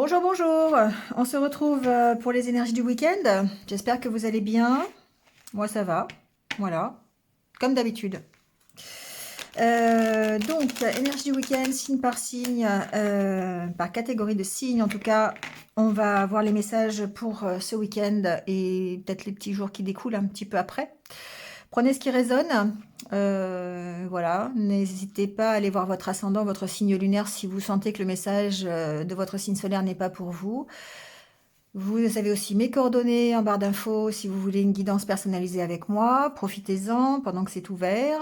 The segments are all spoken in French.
Bonjour, bonjour. On se retrouve pour les énergies du week-end. J'espère que vous allez bien. Moi, ça va. Voilà, comme d'habitude. Donc, énergie du week-end, signe par signe, par catégorie de signes. En tout cas, on va voir les messages pour ce week-end et peut-être les petits jours qui découlent un petit peu après. Prenez ce qui résonne. Voilà, n'hésitez pas à aller voir votre ascendant, votre signe lunaire si vous sentez que le message de votre signe solaire n'est pas pour vous. Vous avez aussi mes coordonnées en barre d'infos si vous voulez une guidance personnalisée avec moi. Profitez-en pendant que c'est ouvert.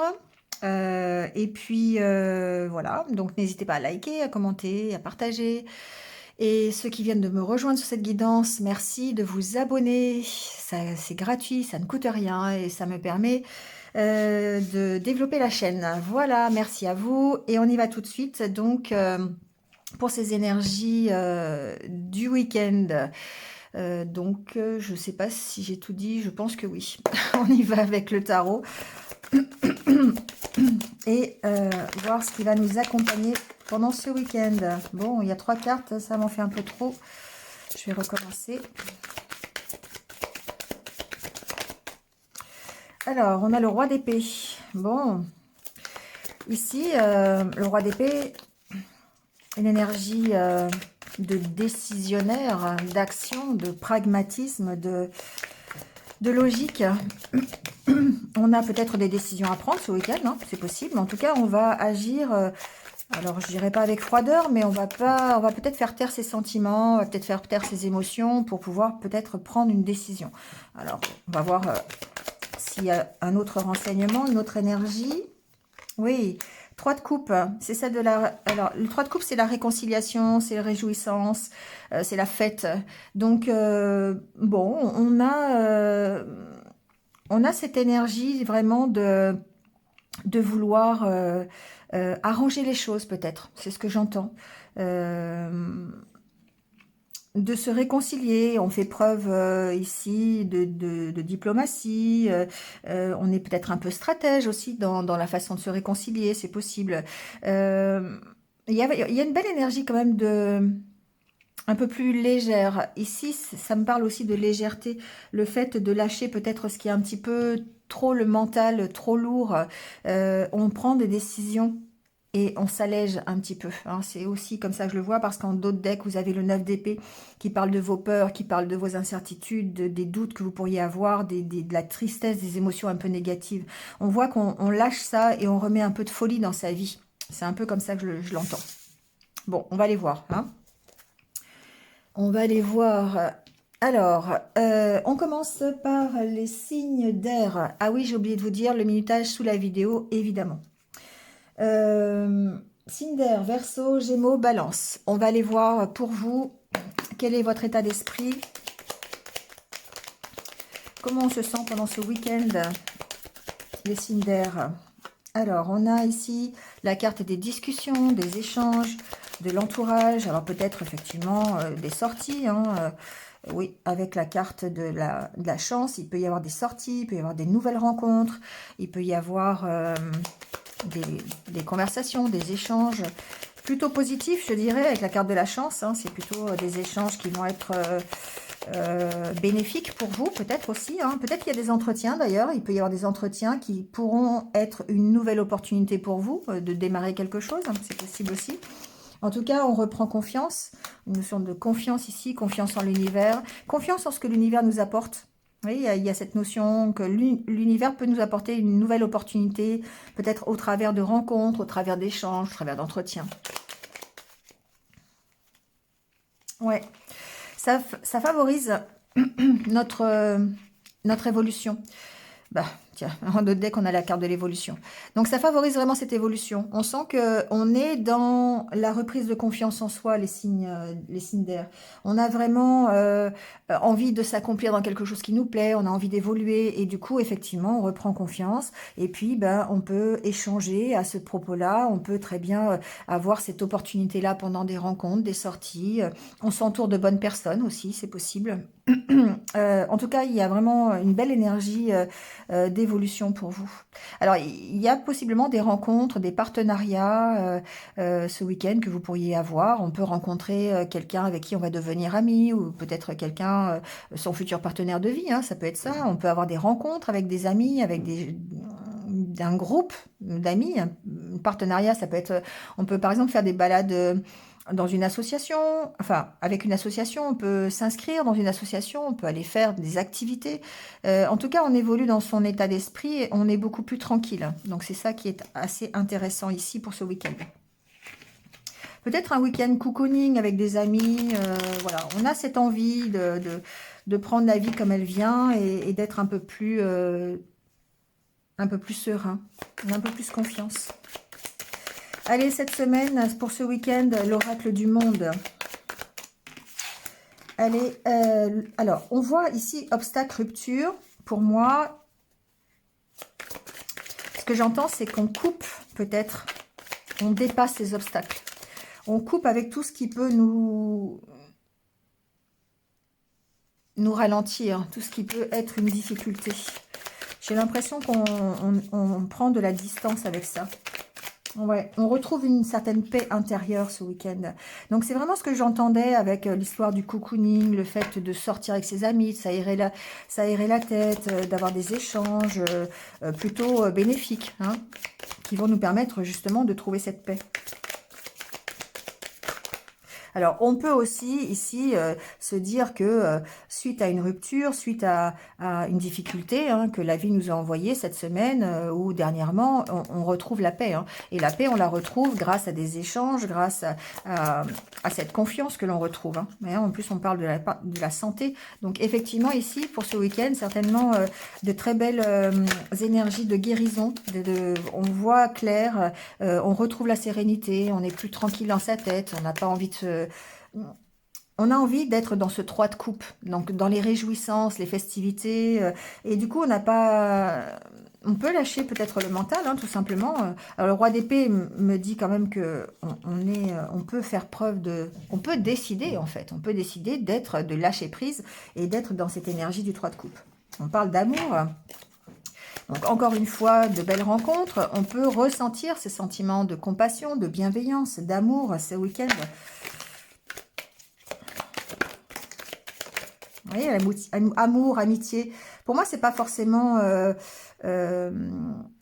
Et puis voilà, donc n'hésitez pas à liker, à commenter, à partager. Et ceux qui viennent de me rejoindre sur cette guidance, merci de vous abonner. C'est gratuit, ça ne coûte rien et ça me permet de développer la chaîne. Voilà, merci à vous. Et on y va tout de suite. Donc, pour ces énergies du week-end. Je ne sais pas si j'ai tout dit, je pense que oui. On y va avec le tarot et voir ce qui va nous accompagner pendant ce week-end. Bon, il y a 3 cartes, ça m'en fait un peu trop. Je vais recommencer. Alors, on a le roi d'épée. Bon, ici, le roi d'épée, une énergie de décisionnaire, d'action, de pragmatisme, de logique. On a peut-être des décisions à prendre ce week-end, hein, c'est possible. En tout cas, on va agir, alors je dirais pas avec froideur, mais on va peut-être faire taire ses sentiments, on va peut-être faire taire ses émotions pour pouvoir peut-être prendre une décision. Alors, on va voir s'il y a un autre renseignement, une autre énergie. Oui, 3 de coupe, c'est celle de la... Alors, le 3 de coupe, c'est la réconciliation, c'est la réjouissance, c'est la fête. Donc, bon, on a cette énergie vraiment de vouloir arranger les choses, peut-être. C'est ce que j'entends. De se réconcilier, on fait preuve ici de diplomatie, on est peut-être un peu stratège aussi dans la façon de se réconcilier, c'est possible. Il y a une belle énergie quand même un peu plus légère. Ici, ça me parle aussi de légèreté, le fait de lâcher peut-être ce qui est un petit peu trop le mental, trop lourd. On prend des décisions et on s'allège un petit peu. Hein. C'est aussi comme ça que je le vois, parce qu'en d'autres decks, vous avez le 9 d'épée qui parle de vos peurs, qui parle de vos incertitudes, des doutes que vous pourriez avoir, de la tristesse, des émotions un peu négatives. On voit qu'on lâche ça et on remet un peu de folie dans sa vie. C'est un peu comme ça que je l'entends. Bon, on va aller voir. Hein. On va aller voir. Alors, on commence par les signes d'air. Ah oui, j'ai oublié de vous dire le minutage sous la vidéo, évidemment. Signe d'air, Verseau, Gémeaux, Balance. On va aller voir pour vous quel est votre état d'esprit. Comment on se sent pendant ce week-end, les signes d'air. Alors, on a ici la carte des discussions, des échanges, de l'entourage. Alors, peut-être effectivement des sorties. Hein, oui, avec la carte de la chance, il peut y avoir des sorties, il peut y avoir des nouvelles rencontres, il peut y avoir des conversations, des échanges plutôt positifs, je dirais, avec la carte de la chance. Hein, c'est plutôt des échanges qui vont être bénéfiques pour vous, peut-être aussi. Hein. Peut-être qu'il y a des entretiens d'ailleurs, il peut y avoir des entretiens qui pourront être une nouvelle opportunité pour vous de démarrer quelque chose, hein, c'est possible aussi. En tout cas, on reprend confiance, une notion de confiance ici, confiance en l'univers, confiance en ce que l'univers nous apporte. Oui, il y a cette notion que l'univers peut nous apporter une nouvelle opportunité, peut-être au travers de rencontres, au travers d'échanges, au travers d'entretiens. Ouais, ça favorise notre évolution. Bah, tiens, en d'autres decks, on a la carte de l'évolution. Donc, ça favorise vraiment cette évolution. On sent qu'on est dans la reprise de confiance en soi, les signes d'air. On a vraiment envie de s'accomplir dans quelque chose qui nous plaît, on a envie d'évoluer, et du coup, effectivement, on reprend confiance. Et puis, ben, on peut échanger à ce propos-là, on peut très bien avoir cette opportunité-là pendant des rencontres, des sorties. On s'entoure de bonnes personnes aussi, c'est possible. En tout cas, il y a vraiment une belle énergie d'évolution pour vous. Alors, il y a possiblement des rencontres, des partenariats ce week-end que vous pourriez avoir. On peut rencontrer quelqu'un avec qui on va devenir ami, ou peut-être quelqu'un, son futur partenaire de vie, hein, ça peut être ça. On peut avoir des rencontres avec des amis, avec d'un groupe d'amis. Un partenariat, ça peut être... On peut par exemple faire des balades dans une association, enfin avec une association, on peut s'inscrire dans une association, on peut aller faire des activités. En tout cas, on évolue dans son état d'esprit et on est beaucoup plus tranquille. Donc c'est ça qui est assez intéressant ici pour ce week-end. Peut-être un week-end cocooning avec des amis. Voilà, on a cette envie de prendre la vie comme elle vient et d'être un peu plus serein, un peu plus confiance. Allez, cette semaine, pour ce week-end, l'oracle du monde. Allez, alors, on voit ici obstacle, rupture. Pour moi, ce que j'entends, c'est qu'on coupe, peut-être, on dépasse les obstacles. On coupe avec tout ce qui peut nous ralentir, tout ce qui peut être une difficulté. J'ai l'impression qu'on prend de la distance avec ça. Ouais, on retrouve une certaine paix intérieure ce week-end. Donc c'est vraiment ce que j'entendais avec l'histoire du cocooning, le fait de sortir avec ses amis, de s'aérer la tête, d'avoir des échanges plutôt bénéfiques, hein, qui vont nous permettre justement de trouver cette paix. Alors, on peut aussi ici se dire que suite à une rupture, suite à une difficulté hein, que la vie nous a envoyée cette semaine ou dernièrement, on retrouve la paix. Hein. Et la paix, on la retrouve grâce à des échanges, grâce à cette confiance que l'on retrouve. Hein. Mais, en plus, on parle de la santé. Donc, effectivement, ici, pour ce week-end, certainement de très belles énergies de guérison. On voit clair, on retrouve la sérénité, on est plus tranquille dans sa tête, on n'a pas envie de on a envie d'être dans ce 3 de coupe, donc dans les réjouissances, les festivités, et du coup on n'a pas... On peut lâcher peut-être le mental, hein, tout simplement. Alors le roi d'épée me dit quand même que on peut faire preuve de... On peut décider en fait, on peut décider de lâcher prise et d'être dans cette énergie du 3 de coupe. On parle d'amour. Donc encore une fois, de belles rencontres. On peut ressentir ces sentiments de compassion, de bienveillance, d'amour ce week-end. Vous voyez, amour, amitié. Pour moi, c'est pas forcément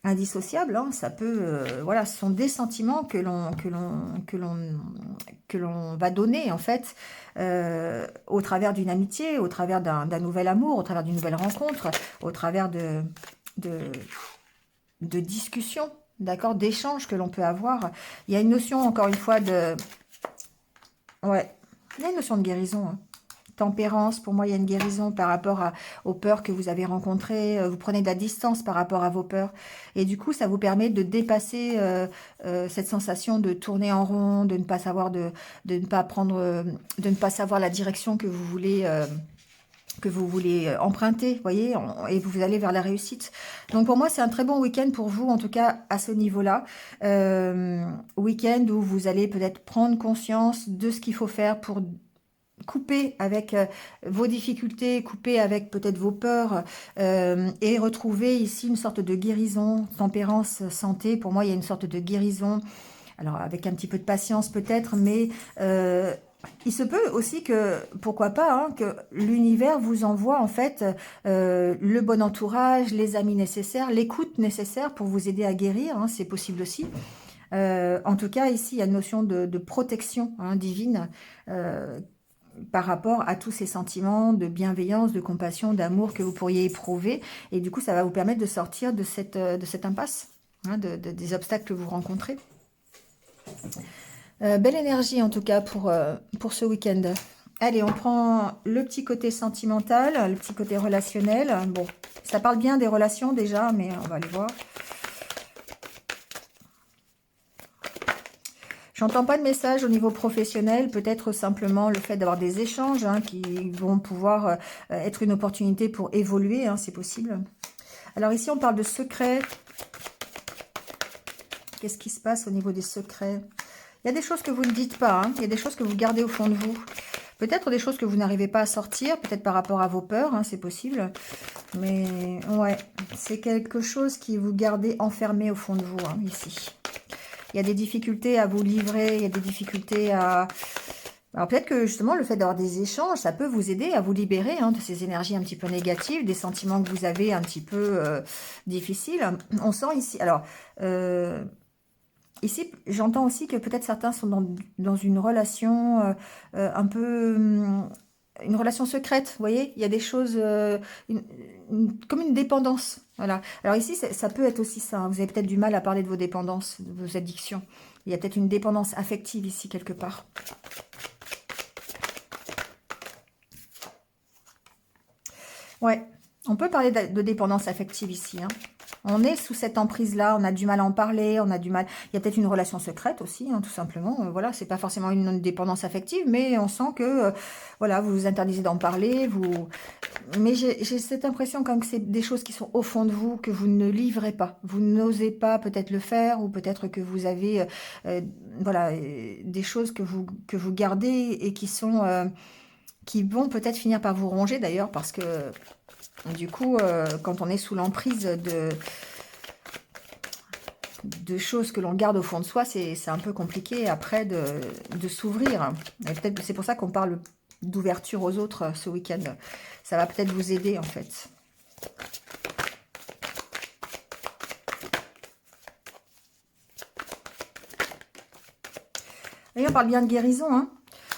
indissociable. Hein. Ça peut, voilà, ce sont des sentiments que l'on va donner en fait au travers d'une amitié, au travers d'un nouvel amour, au travers d'une nouvelle rencontre, au travers de discussions, d'accord, d'échanges que l'on peut avoir. Il y a une notion, encore une fois, ouais, il y a une notion de guérison. Hein. Tempérance, pour moi, il y a une guérison par rapport aux peurs que vous avez rencontrées. Vous prenez de la distance par rapport à vos peurs. Et du coup, ça vous permet de dépasser cette sensation de tourner en rond, de ne pas savoir, de ne pas savoir la direction que vous voulez emprunter, voyez, et vous allez vers la réussite. Donc pour moi, c'est un très bon week-end pour vous, en tout cas à ce niveau-là. Week-end où vous allez peut-être prendre conscience de ce qu'il faut faire pour couper avec vos difficultés, couper avec peut-être vos peurs et retrouver ici une sorte de guérison, tempérance, santé. Pour moi, il y a une sorte de guérison, alors avec un petit peu de patience peut-être, mais il se peut aussi que, pourquoi pas, hein, que l'univers vous envoie en fait le bon entourage, les amis nécessaires, l'écoute nécessaire pour vous aider à guérir, hein, c'est possible aussi. En tout cas, ici, il y a une notion de protection hein, divine par rapport à tous ces sentiments de bienveillance, de compassion, d'amour que vous pourriez éprouver. Et du coup, ça va vous permettre de sortir de cette impasse, hein, des obstacles que vous rencontrez. Belle énergie en tout cas pour ce week-end. Allez, on prend le petit côté sentimental, le petit côté relationnel. Bon, ça parle bien des relations déjà, mais on va aller voir. J'entends pas de message au niveau professionnel, peut-être simplement le fait d'avoir des échanges hein, qui vont pouvoir être une opportunité pour évoluer, hein, c'est possible. Alors ici, on parle de secrets. Qu'est-ce qui se passe au niveau des secrets? Il y a des choses que vous ne dites pas, hein, il y a des choses que vous gardez au fond de vous. Peut-être des choses que vous n'arrivez pas à sortir, peut-être par rapport à vos peurs, hein, c'est possible. Mais ouais, c'est quelque chose qui vous gardez enfermé au fond de vous, hein, ici. Il y a des difficultés à vous livrer, il y a des difficultés à... Alors peut-être que justement le fait d'avoir des échanges, ça peut vous aider à vous libérer hein, de ces énergies un petit peu négatives, des sentiments que vous avez un petit peu difficiles. On sent ici... Alors, ici, j'entends aussi que peut-être certains sont dans une relation un peu... une relation secrète, vous voyez. Il y a des choses... comme une dépendance, voilà. Alors ici, ça peut être aussi ça. Hein. Vous avez peut-être du mal à parler de vos dépendances, de vos addictions. Il y a peut-être une dépendance affective ici, quelque part. Ouais, on peut parler de dépendance affective ici, hein. On est sous cette emprise-là, on a du mal à en parler, on a du mal... Il y a peut-être une relation secrète aussi, hein, tout simplement. Voilà, c'est pas forcément une dépendance affective, mais on sent que, voilà, vous vous interdisez d'en parler, vous... Mais j'ai cette impression quand même que c'est des choses qui sont au fond de vous, que vous ne livrez pas. Vous n'osez pas peut-être le faire, ou peut-être que vous avez, voilà, des choses que vous gardez et qui sont... qui vont peut-être finir par vous ronger d'ailleurs, parce que du coup, quand on est sous l'emprise de choses que l'on garde au fond de soi, c'est un peu compliqué après de s'ouvrir. Et peut-être que c'est pour ça qu'on parle d'ouverture aux autres ce week-end. Ça va peut-être vous aider en fait. Et on parle bien de guérison, hein.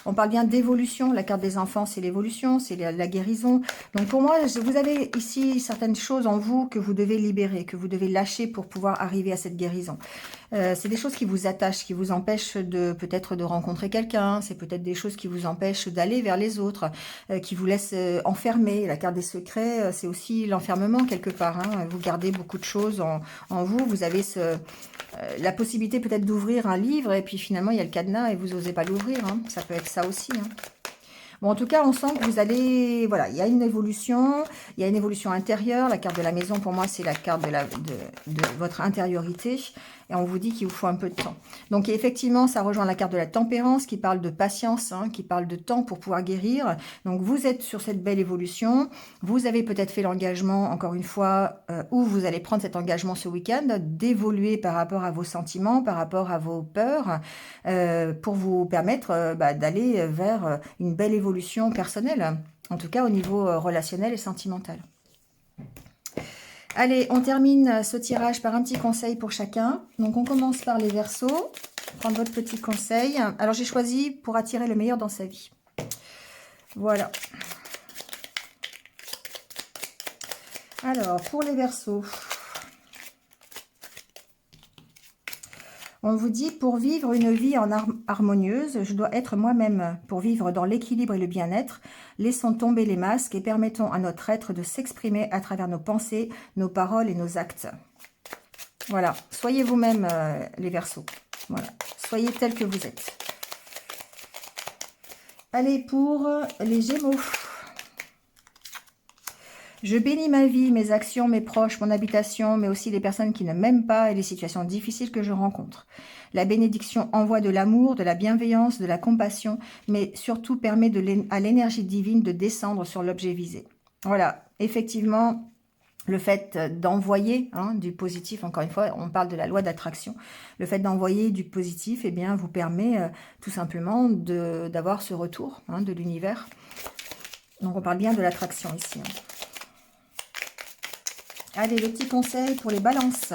On parle bien d'évolution. La carte des enfants, c'est l'évolution, c'est la guérison. Donc pour moi, vous avez ici certaines choses en vous que vous devez libérer, que vous devez lâcher pour pouvoir arriver à cette guérison. C'est des choses qui vous attachent, qui vous empêchent peut-être de rencontrer quelqu'un. C'est peut-être des choses qui vous empêchent d'aller vers les autres, qui vous laissent enfermer. La carte des secrets, c'est aussi l'enfermement quelque part. Hein. Vous gardez beaucoup de choses en vous. Vous avez la possibilité peut-être d'ouvrir un livre et puis finalement il y a le cadenas et vous n'osez pas l'ouvrir. Hein. Ça peut être ça aussi. Hein. Bon, en tout cas, on sent que vous allez... Voilà, il y a une évolution. Il y a une évolution intérieure. La carte de la maison, pour moi, c'est la carte de votre intériorité. Et on vous dit qu'il vous faut un peu de temps. Donc, effectivement, ça rejoint la carte de la tempérance qui parle de patience, hein, qui parle de temps pour pouvoir guérir. Donc, vous êtes sur cette belle évolution. Vous avez peut-être fait l'engagement, encore une fois, où vous allez prendre cet engagement ce week-end, d'évoluer par rapport à vos sentiments, par rapport à vos peurs, pour vous permettre d'aller vers une belle évolution personnelle, en tout cas au niveau relationnel et sentimental. Allez, on termine ce tirage par un petit conseil pour chacun. Donc on commence par les Verseaux. Prendre votre petit conseil. Alors j'ai choisi pour attirer le meilleur dans sa vie. Voilà. Alors pour les Verseaux. On vous dit, pour vivre une vie harmonieuse, je dois être moi-même. Pour vivre dans l'équilibre et le bien-être, laissons tomber les masques et permettons à notre être de s'exprimer à travers nos pensées, nos paroles et nos actes. Voilà, soyez vous-même les Verseaux. Voilà, soyez tels que vous êtes. Allez, pour les Gémeaux. Je bénis ma vie, mes actions, mes proches, mon habitation, mais aussi les personnes qui ne m'aiment pas et les situations difficiles que je rencontre. La bénédiction envoie de l'amour, de la bienveillance, de la compassion, mais surtout permet à l'énergie divine de descendre sur l'objet visé. Voilà, effectivement, le fait d'envoyer du positif, encore une fois, on parle de la loi d'attraction, le fait d'envoyer du positif, eh bien, vous permet tout simplement d'avoir ce retour de l'univers. Donc, on parle bien de l'attraction ici. Allez, le petit conseil pour les balances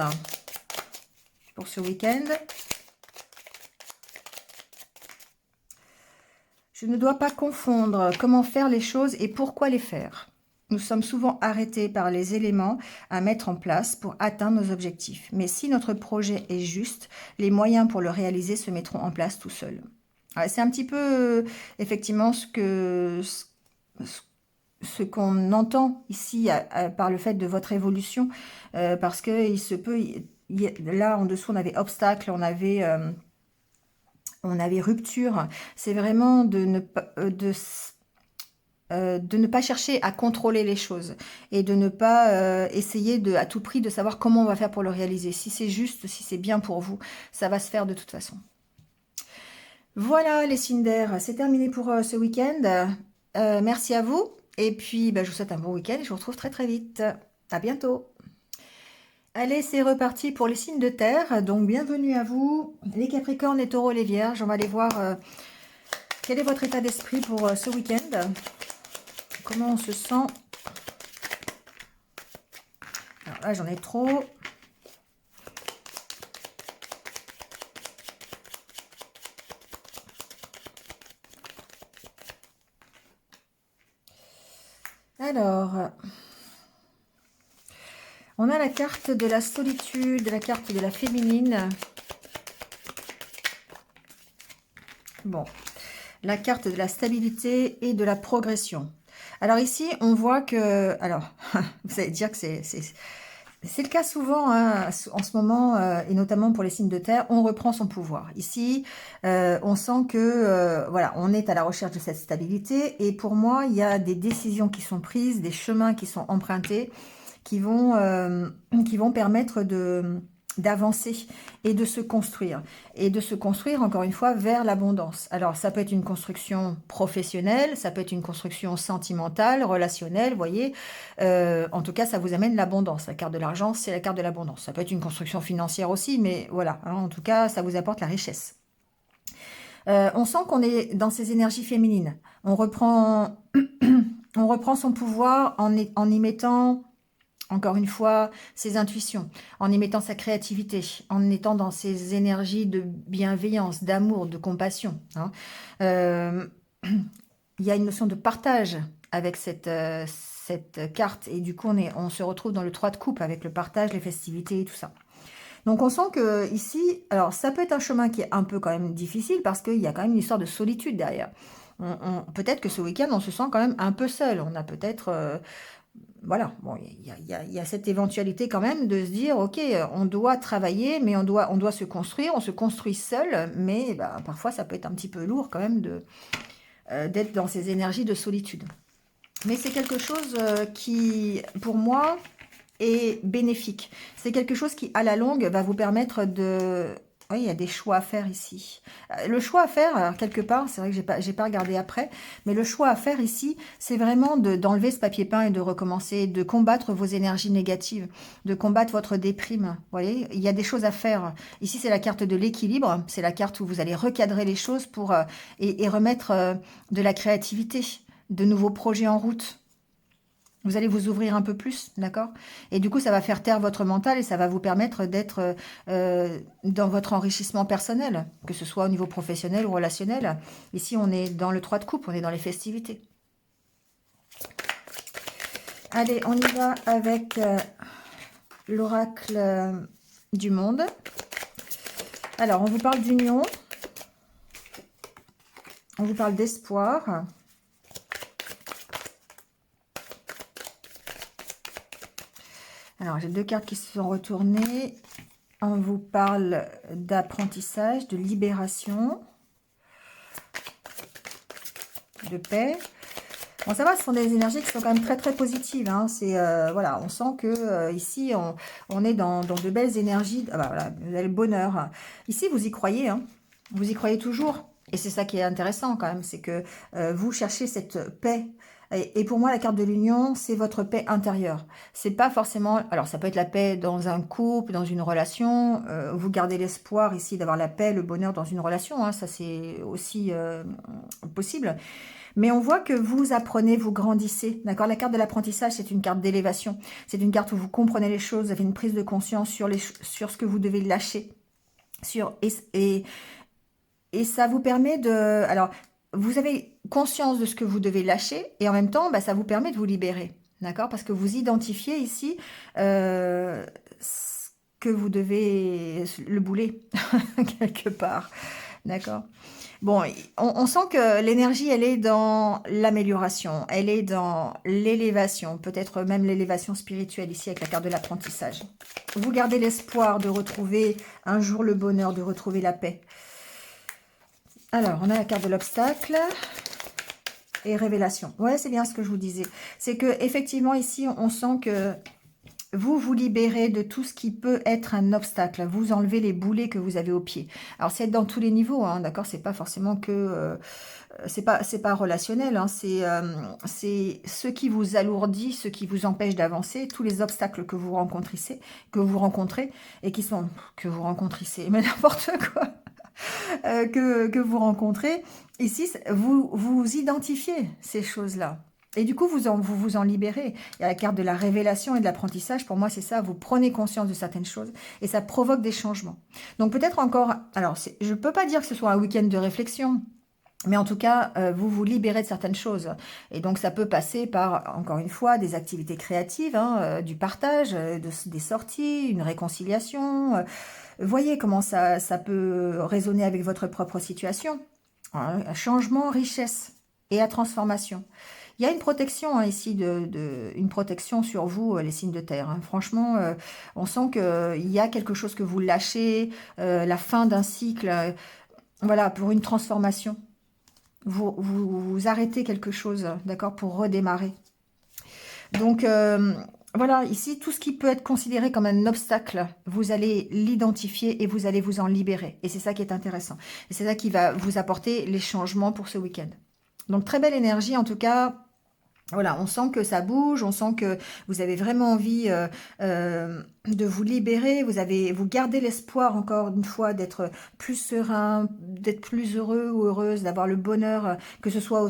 pour ce week-end. Je ne dois pas confondre comment faire les choses et pourquoi les faire. Nous sommes souvent arrêtés par les éléments à mettre en place pour atteindre nos objectifs. Mais si notre projet est juste, les moyens pour le réaliser se mettront en place tout seuls. C'est un petit peu, effectivement, ce qu'on entend ici par le fait de votre évolution, parce que il se peut, là en dessous on avait obstacle, on avait rupture. C'est vraiment de ne pas chercher à contrôler les choses et de ne pas essayer à tout prix de savoir comment on va faire pour le réaliser. Si c'est juste, si c'est bien pour vous, ça va se faire de toute façon. Voilà les signes d'air, c'est terminé pour ce week-end. Merci à vous. Et puis, bah, je vous souhaite un bon week-end et je vous retrouve très très vite. À bientôt. Allez, c'est reparti pour les signes de terre. Donc, bienvenue à vous, les Capricornes, les Taureaux, les Vierges. On va aller voir quel est votre état d'esprit pour ce week-end. Comment on se sent? Alors là, j'en ai trop. Alors, on a la carte de la solitude, la carte de la féminine. Bon, la carte de la stabilité et de la progression. Alors ici, on voit que... Alors, vous allez dire que c'est le cas souvent hein, en ce moment, et notamment pour les signes de terre, on reprend son pouvoir. Ici, on sent que voilà, on est à la recherche de cette stabilité. Et pour moi, il y a des décisions qui sont prises, des chemins qui sont empruntés, qui vont permettre d'avancer et de se construire. Et de se construire, encore une fois, vers l'abondance. Alors, ça peut être une construction professionnelle, ça peut être une construction sentimentale, relationnelle, vous voyez. En tout cas, ça vous amène l'abondance. La carte de l'argent, c'est la carte de l'abondance. Ça peut être une construction financière aussi, mais voilà. Hein, en tout cas, ça vous apporte la richesse. On sent qu'on est dans ces énergies féminines. On reprend, on reprend son pouvoir en y mettant... Encore une fois, ses intuitions, en y mettant sa créativité, en étant dans ses énergies de bienveillance, d'amour, de compassion. Hein. Il y a une notion de partage avec cette carte. Et du coup, on se retrouve dans le 3 de coupe avec le partage, les festivités et tout ça. Donc, on sent que ici, alors ça peut être un chemin qui est un peu quand même difficile parce qu'il y a quand même une histoire de solitude derrière. Peut-être que ce week-end, on se sent quand même un peu seul. On a peut-être... voilà, bon, il y a cette éventualité quand même de se dire, ok, on doit travailler, mais on doit se construire, on se construit seul, mais bah, parfois ça peut être un petit peu lourd quand même d'être dans ces énergies de solitude. Mais c'est quelque chose qui, pour moi, est bénéfique. C'est quelque chose qui, à la longue, va vous permettre de... Oui, il y a des choix à faire ici. Le choix à faire, alors quelque part, c'est vrai que j'ai pas regardé après, mais le choix à faire ici, c'est vraiment d'enlever ce papier peint et de recommencer, de combattre vos énergies négatives, de combattre votre déprime. Vous voyez, il y a des choses à faire. Ici, c'est la carte de l'équilibre, c'est la carte où vous allez recadrer les choses pour et remettre de la créativité, de nouveaux projets en route. Vous allez vous ouvrir un peu plus, d'accord? Et du coup, ça va faire taire votre mental et ça va vous permettre d'être dans votre enrichissement personnel, que ce soit au niveau professionnel ou relationnel. Ici, on est dans le 3 de coupe, on est dans les festivités. Allez, on y va avec l'oracle du monde. Alors, on vous parle d'union. On vous parle d'espoir. Alors, j'ai deux cartes qui se sont retournées. On vous parle d'apprentissage, de libération, de paix. Bon, ça va, ce sont des énergies qui sont quand même très très positives. Hein. Voilà, on sent que ici, on est dans de belles énergies. Ah bah, voilà, vous avez le bonheur. Ici, vous y croyez. Hein. Vous y croyez toujours. Et c'est ça qui est intéressant quand même, c'est que vous cherchez cette paix. Et pour moi, la carte de l'union, c'est votre paix intérieure. C'est pas forcément... Alors, ça peut être la paix dans un couple, dans une relation. Vous gardez l'espoir ici d'avoir la paix, le bonheur dans une relation. Hein, ça, c'est aussi possible. Mais on voit que vous apprenez, vous grandissez. D'accord? La carte de l'apprentissage, c'est une carte d'élévation. C'est une carte où vous comprenez les choses, vous avez une prise de conscience sur ce que vous devez lâcher. Et ça vous permet de... Alors, vous avez conscience de ce que vous devez lâcher et en même temps, bah, ça vous permet de vous libérer. D'accord? Parce que vous identifiez ici ce que vous devez... le bouler, quelque part. D'accord? Bon, on sent que l'énergie, elle est dans l'amélioration, elle est dans l'élévation, peut-être même l'élévation spirituelle ici avec la carte de l'apprentissage. Vous gardez l'espoir de retrouver un jour le bonheur, de retrouver la paix. Alors, on a la carte de l'obstacle et révélation. Ouais, c'est bien ce que je vous disais. C'est que effectivement ici, on sent que vous vous libérez de tout ce qui peut être un obstacle. Vous enlevez les boulets que vous avez au pied. Alors, c'est dans tous les niveaux, hein, d'accord? C'est pas forcément que... c'est pas relationnel, hein, c'est ce qui vous alourdit, ce qui vous empêche d'avancer, tous les obstacles que vous rencontrez, et qui sont... que vous rencontrez, mais n'importe quoi que vous rencontrez. Ici, vous identifiez ces choses-là. Et du coup, vous en libérez. Il y a la carte de la révélation et de l'apprentissage. Pour moi, c'est ça. Vous prenez conscience de certaines choses et ça provoque des changements. Donc peut-être encore... Alors, je ne peux pas dire que ce soit un week-end de réflexion. Mais en tout cas, vous vous libérez de certaines choses. Et donc, ça peut passer par, encore une fois, des activités créatives, hein, du partage, des sorties, une réconciliation. Voyez comment ça peut résonner avec votre propre situation. Un changement, richesse et à transformation. Il y a une protection hein, ici, une protection sur vous, les signes de terre. Hein. Franchement, on sent qu'il y a quelque chose que vous lâchez, la fin d'un cycle, voilà, pour une transformation. Vous arrêtez quelque chose, d'accord, pour redémarrer. Donc, voilà, ici, tout ce qui peut être considéré comme un obstacle, vous allez l'identifier et vous allez vous en libérer. Et c'est ça qui est intéressant. Et c'est ça qui va vous apporter les changements pour ce week-end. Donc, très belle énergie, en tout cas. Voilà, on sent que ça bouge, on sent que vous avez vraiment envie de vous libérer, vous gardez l'espoir encore une fois d'être plus serein, d'être plus heureux ou heureuse, d'avoir le bonheur, que ce soit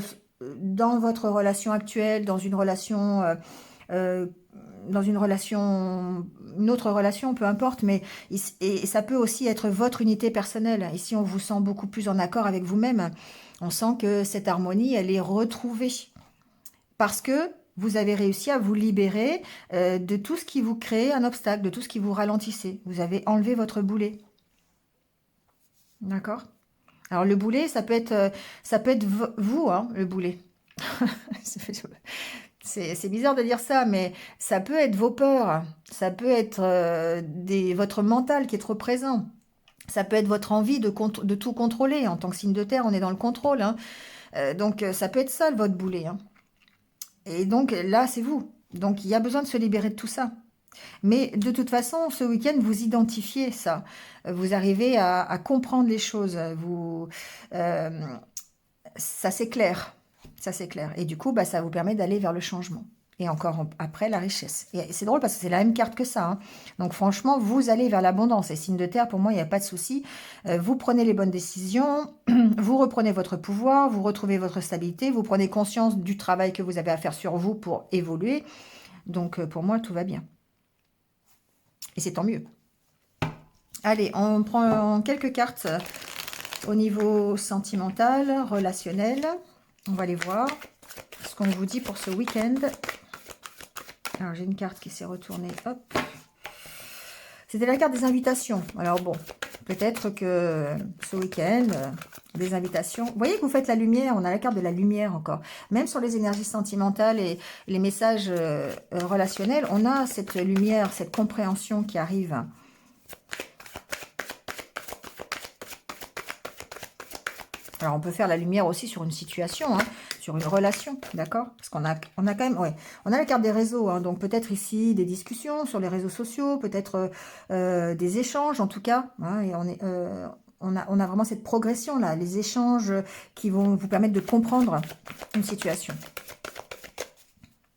dans votre relation actuelle, euh, dans une relation, une autre relation, peu importe, mais et ça peut aussi être votre unité personnelle. Ici, on vous sent beaucoup plus en accord avec vous-même. On sent que cette harmonie, elle est retrouvée. Parce que vous avez réussi à vous libérer de tout ce qui vous crée un obstacle, de tout ce qui vous ralentissait. Vous avez enlevé votre boulet. D'accord? Alors le boulet, ça peut être vous, hein, le boulet. C'est bizarre de dire ça, mais ça peut être vos peurs. Ça peut être votre mental qui est trop présent. Ça peut être votre envie de tout contrôler. En tant que signe de terre, on est dans le contrôle. Hein. Donc ça peut être ça, votre boulet. Hein. Et donc là, c'est vous. Donc il y a besoin de se libérer de tout ça. Mais de toute façon, ce week-end, vous identifiez ça. Vous arrivez à comprendre les choses. Euh, ça s'éclaire. Ça s'éclaire. Et du coup, bah, ça vous permet d'aller vers le changement. Et encore après, la richesse. Et c'est drôle parce que c'est la même carte que ça. Hein. Donc franchement, vous allez vers l'abondance. Et signe de terre, pour moi, il n'y a pas de souci. Vous prenez les bonnes décisions, vous reprenez votre pouvoir, vous retrouvez votre stabilité, vous prenez conscience du travail que vous avez à faire sur vous pour évoluer. Donc pour moi, tout va bien. Et c'est tant mieux. Allez, on prend quelques cartes au niveau sentimental, relationnel. On va les voir. Ce qu'on vous dit pour ce week-end. Alors, j'ai une carte qui s'est retournée. Hop. C'était la carte des invitations. Alors, bon, peut-être que ce week-end, des invitations. Vous voyez que vous faites la lumière. On a la carte de la lumière encore. Même sur les énergies sentimentales et les messages relationnels, on a cette lumière, cette compréhension qui arrive. Alors, on peut faire la lumière aussi sur une situation, hein, sur une relation, d'accord? Parce qu'on a quand même, ouais, on a la carte des réseaux, hein, donc peut-être ici des discussions sur les réseaux sociaux, peut-être des échanges en tout cas, hein, et on a vraiment cette progression là, les échanges qui vont vous permettre de comprendre une situation.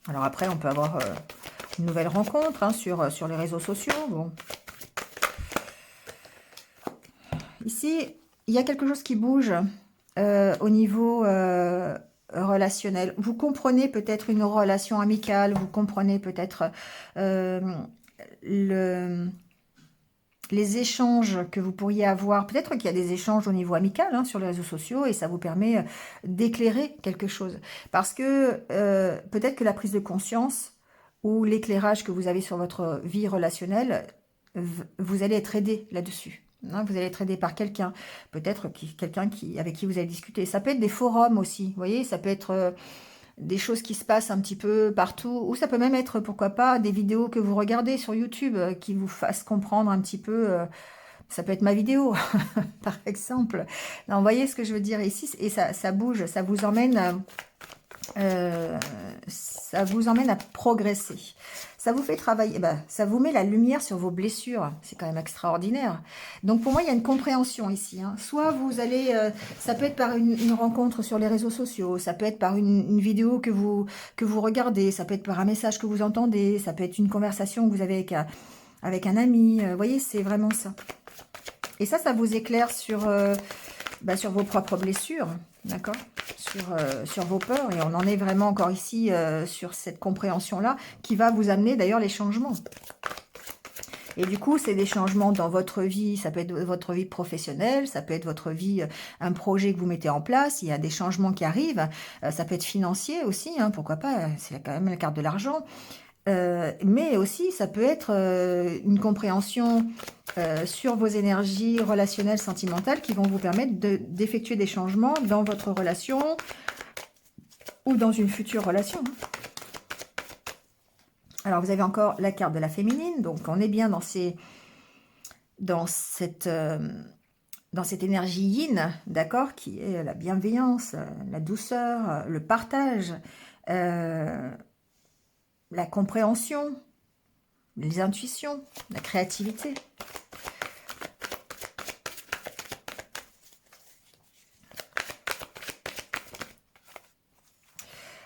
Alors après, on peut avoir une nouvelle rencontre hein, sur les réseaux sociaux, bon. Ici, il y a quelque chose qui bouge. Au niveau relationnel. Vous comprenez peut-être une relation amicale, vous comprenez peut-être les échanges que vous pourriez avoir. Peut-être qu'il y a des échanges au niveau amical hein, sur les réseaux sociaux et ça vous permet d'éclairer quelque chose. Parce que peut-être que la prise de conscience ou l'éclairage que vous avez sur votre vie relationnelle, vous allez être aidé là-dessus. Hein, vous allez être aidé par quelqu'un, peut-être quelqu'un avec qui vous allez discuter. Ça peut être des forums aussi, vous voyez, ça peut être des choses qui se passent un petit peu partout, ou ça peut même être, pourquoi pas, des vidéos que vous regardez sur YouTube qui vous fassent comprendre un petit peu, ça peut être ma vidéo, par exemple. Non, vous voyez ce que je veux dire ici, et ça bouge, ça vous emmène Ça vous emmène à progresser. Ça vous fait travailler, ça vous met la lumière sur vos blessures. C'est quand même extraordinaire. Donc pour moi, il y a une compréhension ici. Hein. Soit vous allez, ça peut être par une rencontre sur les réseaux sociaux, ça peut être par une vidéo que vous regardez, ça peut être par un message que vous entendez, ça peut être une conversation que vous avez avec un ami. Vous voyez, c'est vraiment ça. Et ça vous éclaire sur vos propres blessures, d'accord, sur vos peurs. Et on en est vraiment encore ici sur cette compréhension-là qui va vous amener d'ailleurs les changements. Et du coup, c'est des changements dans votre vie, ça peut être votre vie professionnelle, ça peut être votre vie, un projet que vous mettez en place, il y a des changements qui arrivent, ça peut être financier aussi, hein, pourquoi pas, c'est quand même la carte de l'argent. Mais aussi, ça peut être une compréhension sur vos énergies relationnelles, sentimentales qui vont vous permettre d'effectuer des changements dans votre relation ou dans une future relation. Alors, vous avez encore la carte de la féminine, donc on est bien dans cette énergie yin, d'accord, qui est la bienveillance, la douceur, le partage, la compréhension, les intuitions, la créativité.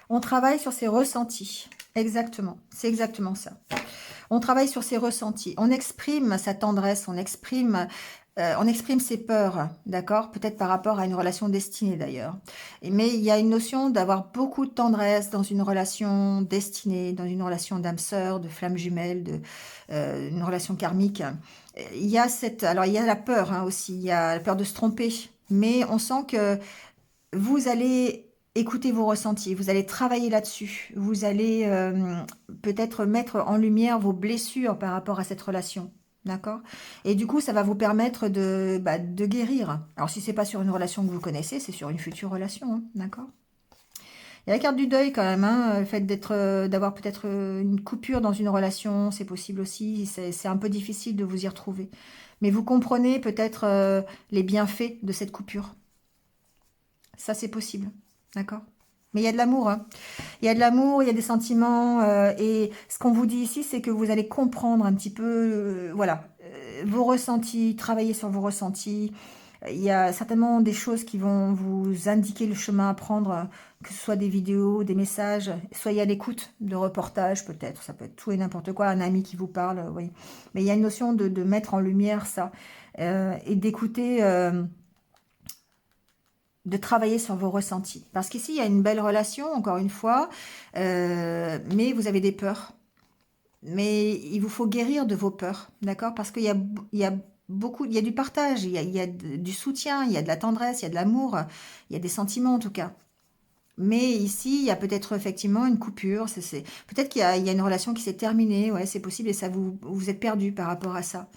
On travaille sur ses ressentis. Exactement, c'est exactement ça. On travaille sur ses ressentis. On exprime sa tendresse, on exprime ses peurs, d'accord? Peut-être par rapport à une relation destinée d'ailleurs. Mais il y a une notion d'avoir beaucoup de tendresse dans une relation destinée, dans une relation d'âme sœur, de flamme jumelle, une relation karmique. Il y a alors il y a la peur hein, aussi, il y a la peur de se tromper. Mais on sent que vous allez écouter vos ressentis, vous allez travailler là-dessus, vous allez peut-être mettre en lumière vos blessures par rapport à cette relation. D'accord? Et du coup, ça va vous permettre de guérir. Alors, si c'est pas sur une relation que vous connaissez, c'est sur une future relation. Hein, d'accord? Il y a la carte du deuil quand même. Hein, le fait d'avoir peut-être une coupure dans une relation, c'est possible aussi. C'est un peu difficile de vous y retrouver. Mais vous comprenez peut-être les bienfaits de cette coupure. Ça, c'est possible. D'accord? Mais il y a de l'amour. Hein. Il y a de l'amour, il y a des sentiments. Et ce qu'on vous dit ici, c'est que vous allez comprendre un petit peu, voilà, vos ressentis, travailler sur vos ressentis. Il y a certainement des choses qui vont vous indiquer le chemin à prendre, que ce soit des vidéos, des messages. Soyez à l'écoute de reportages, peut-être. Ça peut être tout et n'importe quoi. Un ami qui vous parle, oui. Mais il y a une notion de mettre en lumière ça et d'écouter... de travailler sur vos ressentis. Parce qu'ici, il y a une belle relation, encore une fois, mais vous avez des peurs. Mais il vous faut guérir de vos peurs, d'accord? Parce il y a beaucoup, il y a du partage, il y a du soutien, il y a de la tendresse, il y a de l'amour, il y a des sentiments en tout cas. Mais ici, il y a peut-être effectivement une coupure. Peut-être qu'il y a une relation qui s'est terminée, ouais, c'est possible, et ça vous êtes perdu par rapport à ça.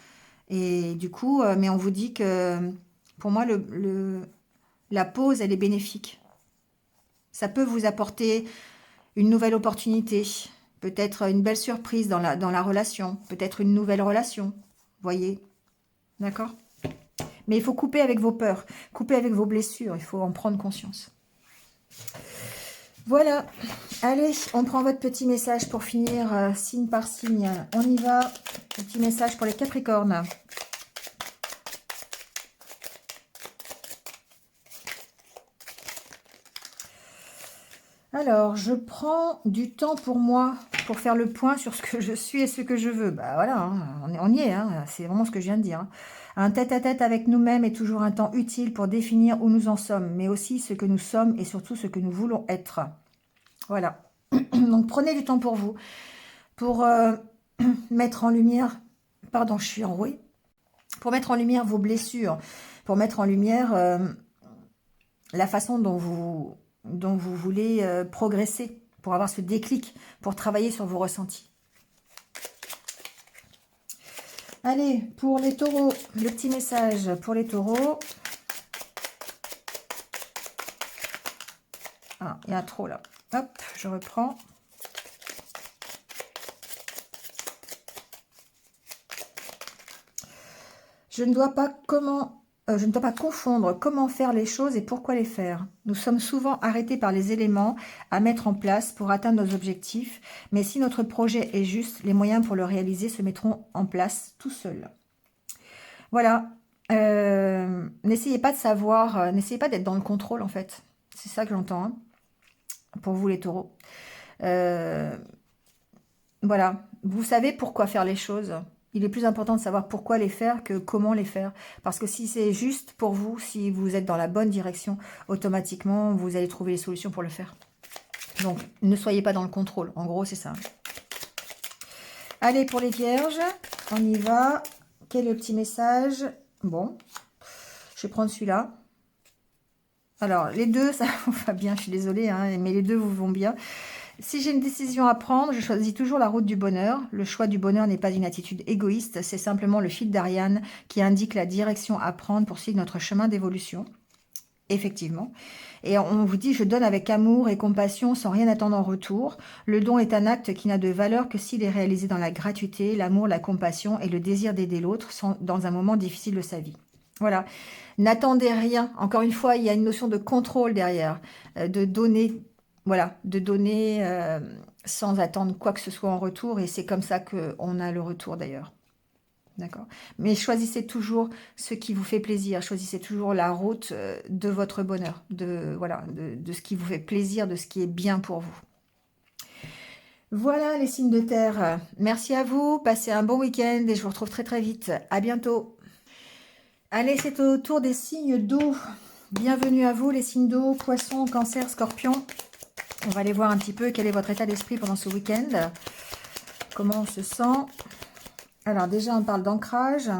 Et du coup, mais on vous dit que, pour moi, la pause, elle est bénéfique. Ça peut vous apporter une nouvelle opportunité, peut-être une belle surprise dans la relation, peut-être une nouvelle relation, voyez, d'accord? Mais il faut couper avec vos peurs, couper avec vos blessures, il faut en prendre conscience. Voilà, allez, on prend votre petit message pour finir, signe par signe. On y va, petit message pour les Capricornes. Alors, je prends du temps pour moi, pour faire le point sur ce que je suis et ce que je veux. Bah voilà, hein, on y est, hein, c'est vraiment ce que je viens de dire. Hein. Un tête-à-tête avec nous-mêmes est toujours un temps utile pour définir où nous en sommes, mais aussi ce que nous sommes et surtout ce que nous voulons être. Voilà. Donc, prenez du temps pour vous, pour mettre en lumière... Pardon, je suis enrouée. Pour mettre en lumière vos blessures, pour mettre en lumière la façon dont vous voulez progresser, pour avoir ce déclic, pour travailler sur vos ressentis. Allez, pour les taureaux, le petit message pour les taureaux. Ah, il y a trop là. Hop, je reprends. Je ne vois pas comment je ne dois pas confondre comment faire les choses et pourquoi les faire. Nous sommes souvent arrêtés par les éléments à mettre en place pour atteindre nos objectifs, mais si notre projet est juste, les moyens pour le réaliser se mettront en place tout seuls. Voilà. N'essayez pas de savoir, n'essayez pas d'être dans le contrôle en fait. C'est ça que j'entends, hein, pour vous les taureaux. Voilà. Vous savez pourquoi faire les choses. Il est plus important de savoir pourquoi les faire que comment les faire. Parce que si c'est juste pour vous, si vous êtes dans la bonne direction, automatiquement, vous allez trouver les solutions pour le faire. Donc, ne soyez pas dans le contrôle. En gros, c'est ça. Allez, pour les vierges, on y va. Quel est le petit message? Bon, je vais prendre celui-là. Alors, les deux, ça vous va bien, je suis désolée, hein, mais les deux vous vont bien. Si j'ai une décision à prendre, je choisis toujours la route du bonheur. Le choix du bonheur n'est pas une attitude égoïste, c'est simplement le fil d'Ariane qui indique la direction à prendre pour suivre notre chemin d'évolution. Effectivement. Et on vous dit, je donne avec amour et compassion sans rien attendre en retour. Le don est un acte qui n'a de valeur que s'il est réalisé dans la gratuité, l'amour, la compassion et le désir d'aider l'autre dans un moment difficile de sa vie. Voilà. N'attendez rien. Encore une fois, il y a une notion de contrôle derrière, de donner. Voilà, de donner sans attendre quoi que ce soit en retour. Et c'est comme ça qu'on a le retour d'ailleurs. D'accord. Mais choisissez toujours ce qui vous fait plaisir. Choisissez toujours la route de votre bonheur. Voilà, de ce qui vous fait plaisir, de ce qui est bien pour vous. Voilà les signes de terre. Merci à vous. Passez un bon week-end et je vous retrouve très très vite. À bientôt. Allez, c'est au tour des signes d'eau. Bienvenue à vous les signes d'eau, poisson, cancer, scorpion. On va aller voir un petit peu quel est votre état d'esprit pendant ce week-end. Comment on se sent. Alors déjà, on parle d'ancrage.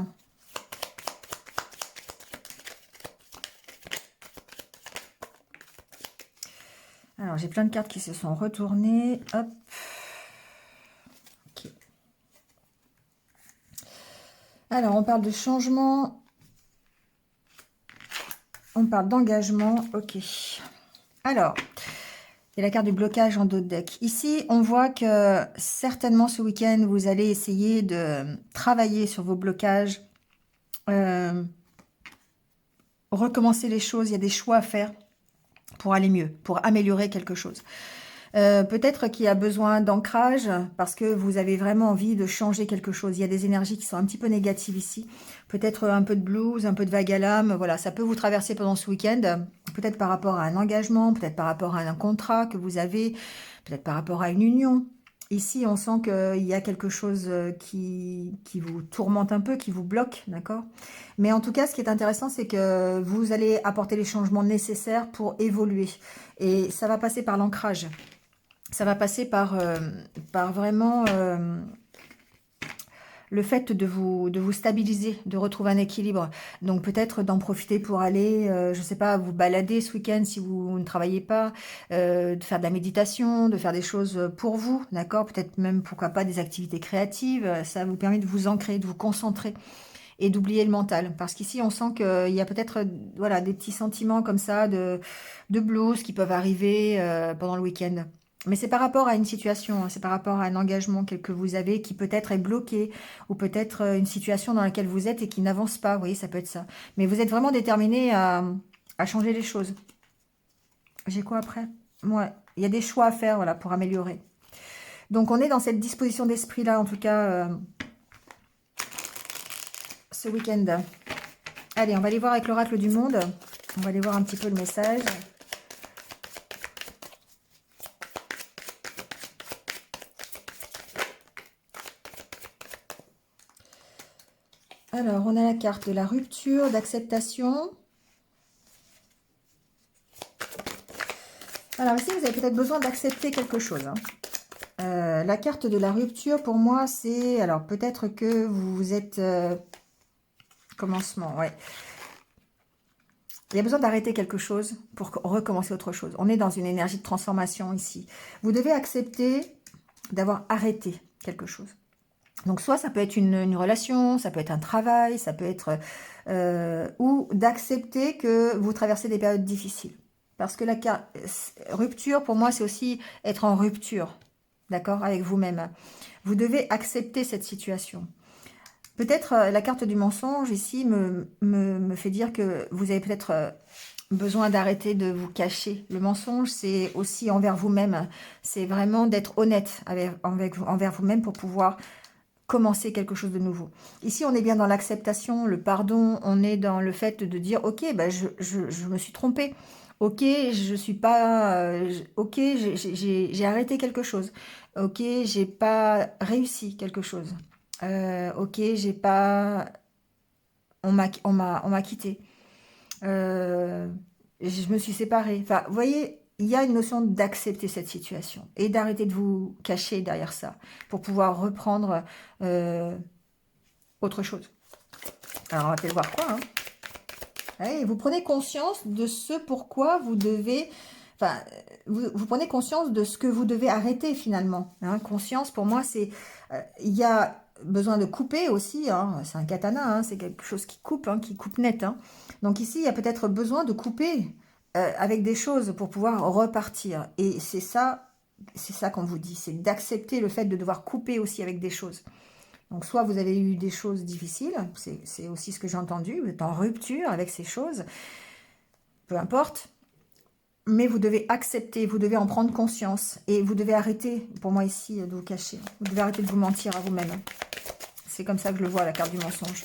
Alors, j'ai plein de cartes qui se sont retournées. Hop. Okay. Alors, on parle de changement. On parle d'engagement. Ok. Alors... et la carte du blocage en dos de deck. Ici, on voit que certainement ce week-end, vous allez essayer de travailler sur vos blocages, recommencer les choses. Il y a des choix à faire pour aller mieux, pour améliorer quelque chose. Peut-être qu'il y a besoin d'ancrage parce que vous avez vraiment envie de changer quelque chose. Il y a des énergies qui sont un petit peu négatives ici. Peut-être un peu de blues, un peu de vague à l'âme. Voilà, ça peut vous traverser pendant ce week-end. Peut-être par rapport à un engagement, peut-être par rapport à un contrat que vous avez, peut-être par rapport à une union. Ici, on sent qu'il y a quelque chose qui vous tourmente un peu, qui vous bloque, d'accord? Mais en tout cas, ce qui est intéressant, c'est que vous allez apporter les changements nécessaires pour évoluer. Et ça va passer par l'ancrage. Ça va passer par vraiment le fait de vous stabiliser, de retrouver un équilibre. Donc peut-être d'en profiter pour aller, je ne sais pas, vous balader ce week-end si vous ne travaillez pas, de faire de la méditation, de faire des choses pour vous, d'accord? Peut-être même, pourquoi pas, des activités créatives. Ça vous permet de vous ancrer, de vous concentrer et d'oublier le mental. Parce qu'ici, on sent qu'il y a peut-être voilà, des petits sentiments comme ça de blues qui peuvent arriver pendant le week-end. Mais c'est par rapport à une situation, hein, c'est par rapport à un engagement que vous avez qui peut-être est bloqué, ou peut-être une situation dans laquelle vous êtes et qui n'avance pas, vous voyez, ça peut être ça. Mais vous êtes vraiment déterminé à changer les choses. J'ai quoi après? Ouais, il y a des choix à faire, voilà, pour améliorer. Donc on est dans cette disposition d'esprit-là, en tout cas, ce week-end. Allez, on va aller voir avec l'oracle du monde. On va aller voir un petit peu le message. Alors, on a la carte de la rupture, d'acceptation. Alors ici, vous avez peut-être besoin d'accepter quelque chose. Hein. La carte de la rupture, pour moi, c'est... alors, peut-être que vous êtes... commencement, ouais. Il y a besoin d'arrêter quelque chose pour recommencer autre chose. On est dans une énergie de transformation ici. Vous devez accepter d'avoir arrêté quelque chose. Donc, soit ça peut être une relation, ça peut être un travail, ça peut être... ou d'accepter que vous traversez des périodes difficiles. Parce que la rupture, pour moi, c'est aussi être en rupture, d'accord, avec vous-même. Vous devez accepter cette situation. Peut-être la carte du mensonge ici me fait dire que vous avez peut-être besoin d'arrêter de vous cacher. Le mensonge, c'est aussi envers vous-même. C'est vraiment d'être honnête envers vous-même pour pouvoir commencer quelque chose de nouveau. Ici, on est bien dans l'acceptation, le pardon, on est dans le fait de dire, ok, bah, je me suis trompée. Ok, je suis pas... ok, j'ai arrêté quelque chose. Ok, j'ai pas réussi quelque chose. Ok, j'ai pas... on m'a quitté. Euh, je me suis séparée. Enfin, vous voyez, il y a une notion d'accepter cette situation et d'arrêter de vous cacher derrière ça pour pouvoir reprendre autre chose. Alors, on va peut-être voir quoi. Hein. Allez, vous prenez conscience de ce pourquoi vous devez... Enfin, vous prenez conscience de ce que vous devez arrêter finalement. Hein. Conscience, pour moi, c'est... Il y a besoin de couper aussi. Hein. C'est un katana, hein. C'est quelque chose qui coupe net. Hein. Donc ici, il y a peut-être besoin de couper avec des choses pour pouvoir repartir. Et c'est ça qu'on vous dit. C'est d'accepter le fait de devoir couper aussi avec des choses. Donc, soit vous avez eu des choses difficiles, c'est aussi ce que j'ai entendu, vous êtes en rupture avec ces choses, peu importe, mais vous devez accepter, vous devez en prendre conscience, et vous devez arrêter, pour moi ici, de vous cacher. Vous devez arrêter de vous mentir à vous-même. C'est comme ça que je le vois, la carte du mensonge.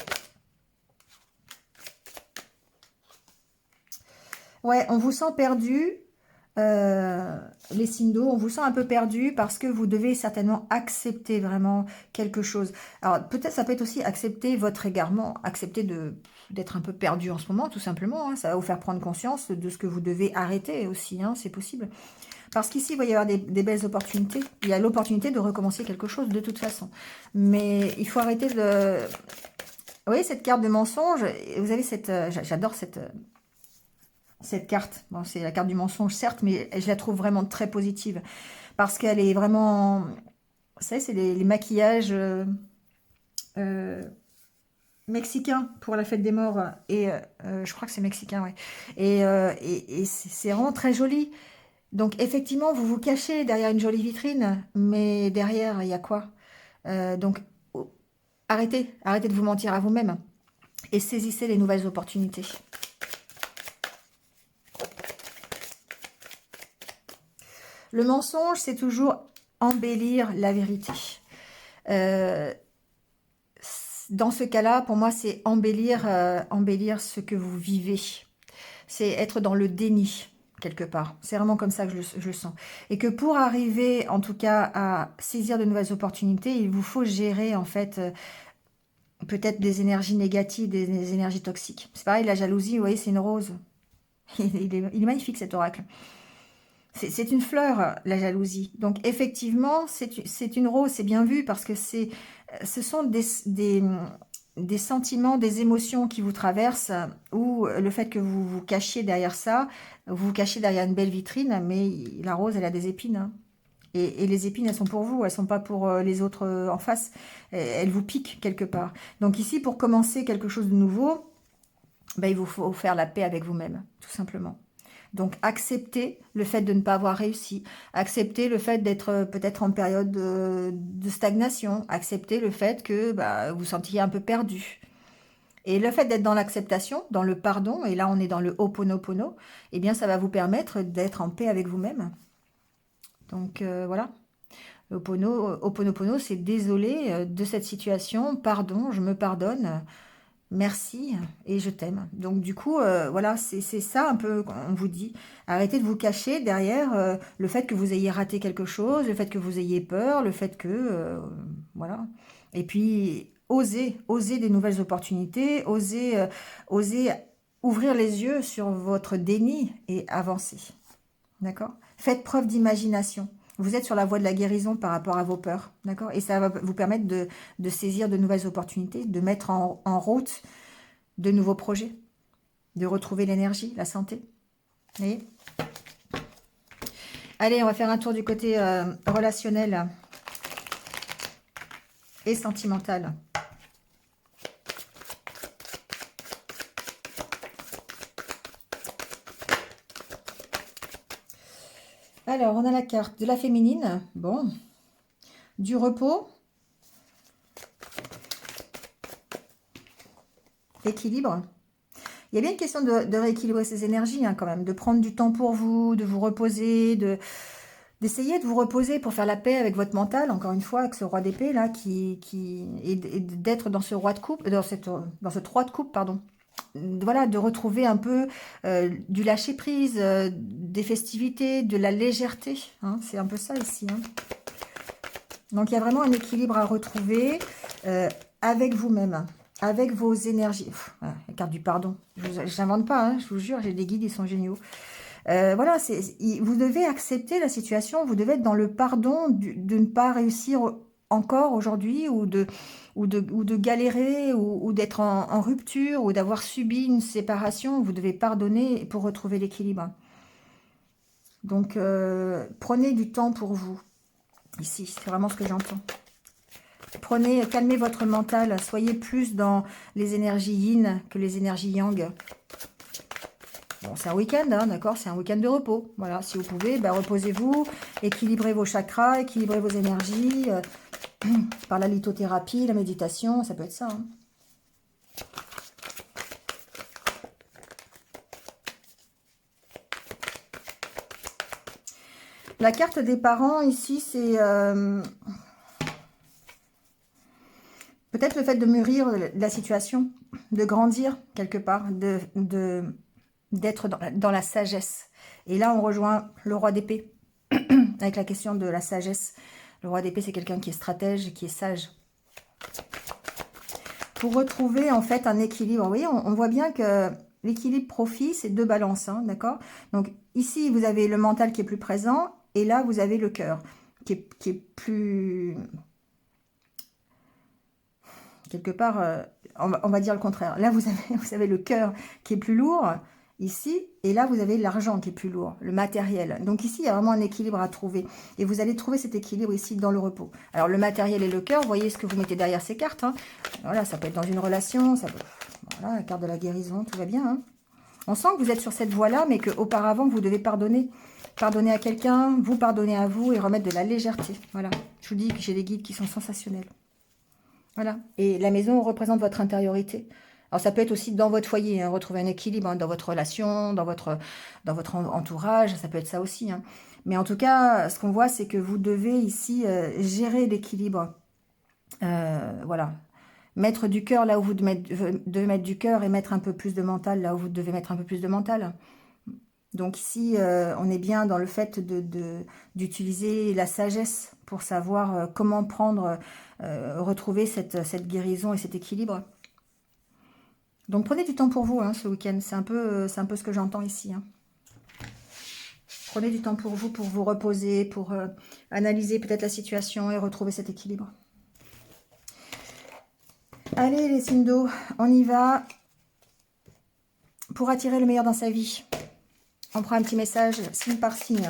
Ouais, on vous sent perdu, les signes d'eau, on vous sent un peu perdu parce que vous devez certainement accepter vraiment quelque chose. Alors peut-être ça peut être aussi accepter votre égarement, accepter d'être un peu perdu en ce moment tout simplement. Hein. Ça va vous faire prendre conscience de ce que vous devez arrêter aussi, hein, c'est possible. Parce qu'ici, il va y avoir des belles opportunités. Il y a l'opportunité de recommencer quelque chose de toute façon. Mais il faut arrêter de... Vous voyez cette carte de mensonge, vous avez cette... J'adore cette carte. Bon, c'est la carte du mensonge, certes, mais je la trouve vraiment très positive. Parce qu'elle est vraiment... Vous savez, c'est les maquillages euh, mexicains pour la fête des morts. Et je crois que c'est mexicain, ouais. Et c'est vraiment très joli. Donc, effectivement, vous vous cachez derrière une jolie vitrine, mais derrière, il y a quoi? Donc, arrêtez de vous mentir à vous-même et saisissez les nouvelles opportunités. Le mensonge, c'est toujours embellir la vérité. Dans ce cas-là, pour moi, c'est embellir ce que vous vivez. C'est être dans le déni, quelque part. C'est vraiment comme ça que je le sens. Et que pour arriver, en tout cas, à saisir de nouvelles opportunités, il vous faut gérer, en fait, peut-être des énergies négatives, des énergies toxiques. C'est pareil, la jalousie, vous voyez, c'est une rose. Il est magnifique, cet oracle. C'est une fleur, la jalousie. Donc, effectivement, c'est une rose, c'est bien vu, parce que ce sont des sentiments, des émotions qui vous traversent, ou le fait que vous vous cachiez derrière ça, vous vous cachez derrière une belle vitrine, mais la rose, elle a des épines. Hein. Et les épines, elles sont pour vous, elles sont pas pour les autres en face. Elles vous piquent quelque part. Donc ici, pour commencer quelque chose de nouveau, ben, il vous faut faire la paix avec vous-même, tout simplement. Donc, accepter le fait de ne pas avoir réussi. Accepter le fait d'être peut-être en période de stagnation. Accepter le fait que bah, vous sentiez un peu perdu. Et le fait d'être dans l'acceptation, dans le pardon, et là on est dans le Ho'oponopono, eh bien ça va vous permettre d'être en paix avec vous-même. Donc voilà. Ho'oponopono, c'est désolé de cette situation, pardon, je me pardonne. Merci et je t'aime. Donc du coup, voilà, c'est ça un peu qu'on vous dit. Arrêtez de vous cacher derrière le fait que vous ayez raté quelque chose, le fait que vous ayez peur, le fait que... voilà. Et puis, osez des nouvelles opportunités, osez ouvrir les yeux sur votre déni et avancer. D'accord? Faites preuve d'imagination. Vous êtes sur la voie de la guérison par rapport à vos peurs, d'accord? Et ça va vous permettre de saisir de nouvelles opportunités, de mettre en route de nouveaux projets, de retrouver l'énergie, la santé. Vous voyez? Allez, on va faire un tour du côté relationnel et sentimental. Alors, on a la carte de la féminine, bon, du repos, équilibre. Il y a bien une question de rééquilibrer ses énergies quand même, de prendre du temps pour vous, de vous reposer, d'essayer de vous reposer pour faire la paix avec votre mental, encore une fois, avec ce roi d'épée là, et d'être dans ce roi de coupe, dans ce 3 de coupe, pardon. Voilà, de retrouver un peu du lâcher prise, des festivités, de la légèreté. Hein, c'est un peu ça ici. Hein. Donc il y a vraiment un équilibre à retrouver avec vous-même, avec vos énergies. Voilà, la carte du pardon. Je n'invente pas, hein, je vous jure, j'ai des guides, ils sont géniaux. Voilà, vous devez accepter la situation, vous devez être dans le pardon de ne pas réussir encore aujourd'hui ou de galérer ou d'être en rupture ou d'avoir subi une séparation. Vous devez pardonner pour retrouver l'équilibre. Donc, prenez du temps pour vous. Ici, c'est vraiment ce que j'entends. Calmez votre mental, soyez plus dans les énergies yin que les énergies yang. Bon, c'est un week-end, hein, d'accord? C'est un week-end de repos. Voilà, si vous pouvez, reposez-vous, équilibrez vos chakras, équilibrez vos énergies par la lithothérapie, la méditation, ça peut être ça. Hein. La carte des parents, ici, c'est peut-être le fait de mûrir la situation, de grandir quelque part, d'être dans la sagesse. Et là, on rejoint le roi d'épée, avec la question de la sagesse. Le roi d'épée, c'est quelqu'un qui est stratège et qui est sage. Pour retrouver, en fait, un équilibre. Vous voyez, on voit bien que l'équilibre profit, c'est 2 balances, hein, d'accord? Donc, ici, vous avez le mental qui est plus présent, et là, vous avez le cœur, qui est plus... Quelque part, on va dire le contraire. Là, vous avez le cœur qui est plus lourd, ici, et là, vous avez l'argent qui est plus lourd, le matériel. Donc ici, il y a vraiment un équilibre à trouver. Et vous allez trouver cet équilibre ici dans le repos. Alors, le matériel et le cœur, vous voyez ce que vous mettez derrière ces cartes. Hein. Voilà, ça peut être dans une relation, ça peut... Voilà, la carte de la guérison, tout va bien. Hein. On sent que vous êtes sur cette voie-là, mais qu'auparavant, vous devez pardonner. Pardonner à quelqu'un, vous pardonner à vous et remettre de la légèreté. Voilà, je vous dis que j'ai des guides qui sont sensationnels. Voilà. Et la maison représente votre intériorité. Alors, ça peut être aussi dans votre foyer, hein, retrouver un équilibre dans votre relation, dans votre entourage, ça peut être ça aussi. Hein. Mais en tout cas, ce qu'on voit, c'est que vous devez ici gérer l'équilibre. Voilà. Mettre du cœur là où vous devez mettre du cœur et mettre un peu plus de mental là où vous devez mettre un peu plus de mental. Donc ici, on est bien dans le fait d'utiliser la sagesse pour savoir comment retrouver cette guérison et cet équilibre. Donc prenez du temps pour vous hein, ce week-end, c'est un peu ce que j'entends ici. Hein. Prenez du temps pour vous reposer, pour analyser peut-être la situation et retrouver cet équilibre. Allez les signes d'eau, on y va pour attirer le meilleur dans sa vie. On prend un petit message, signe par signe.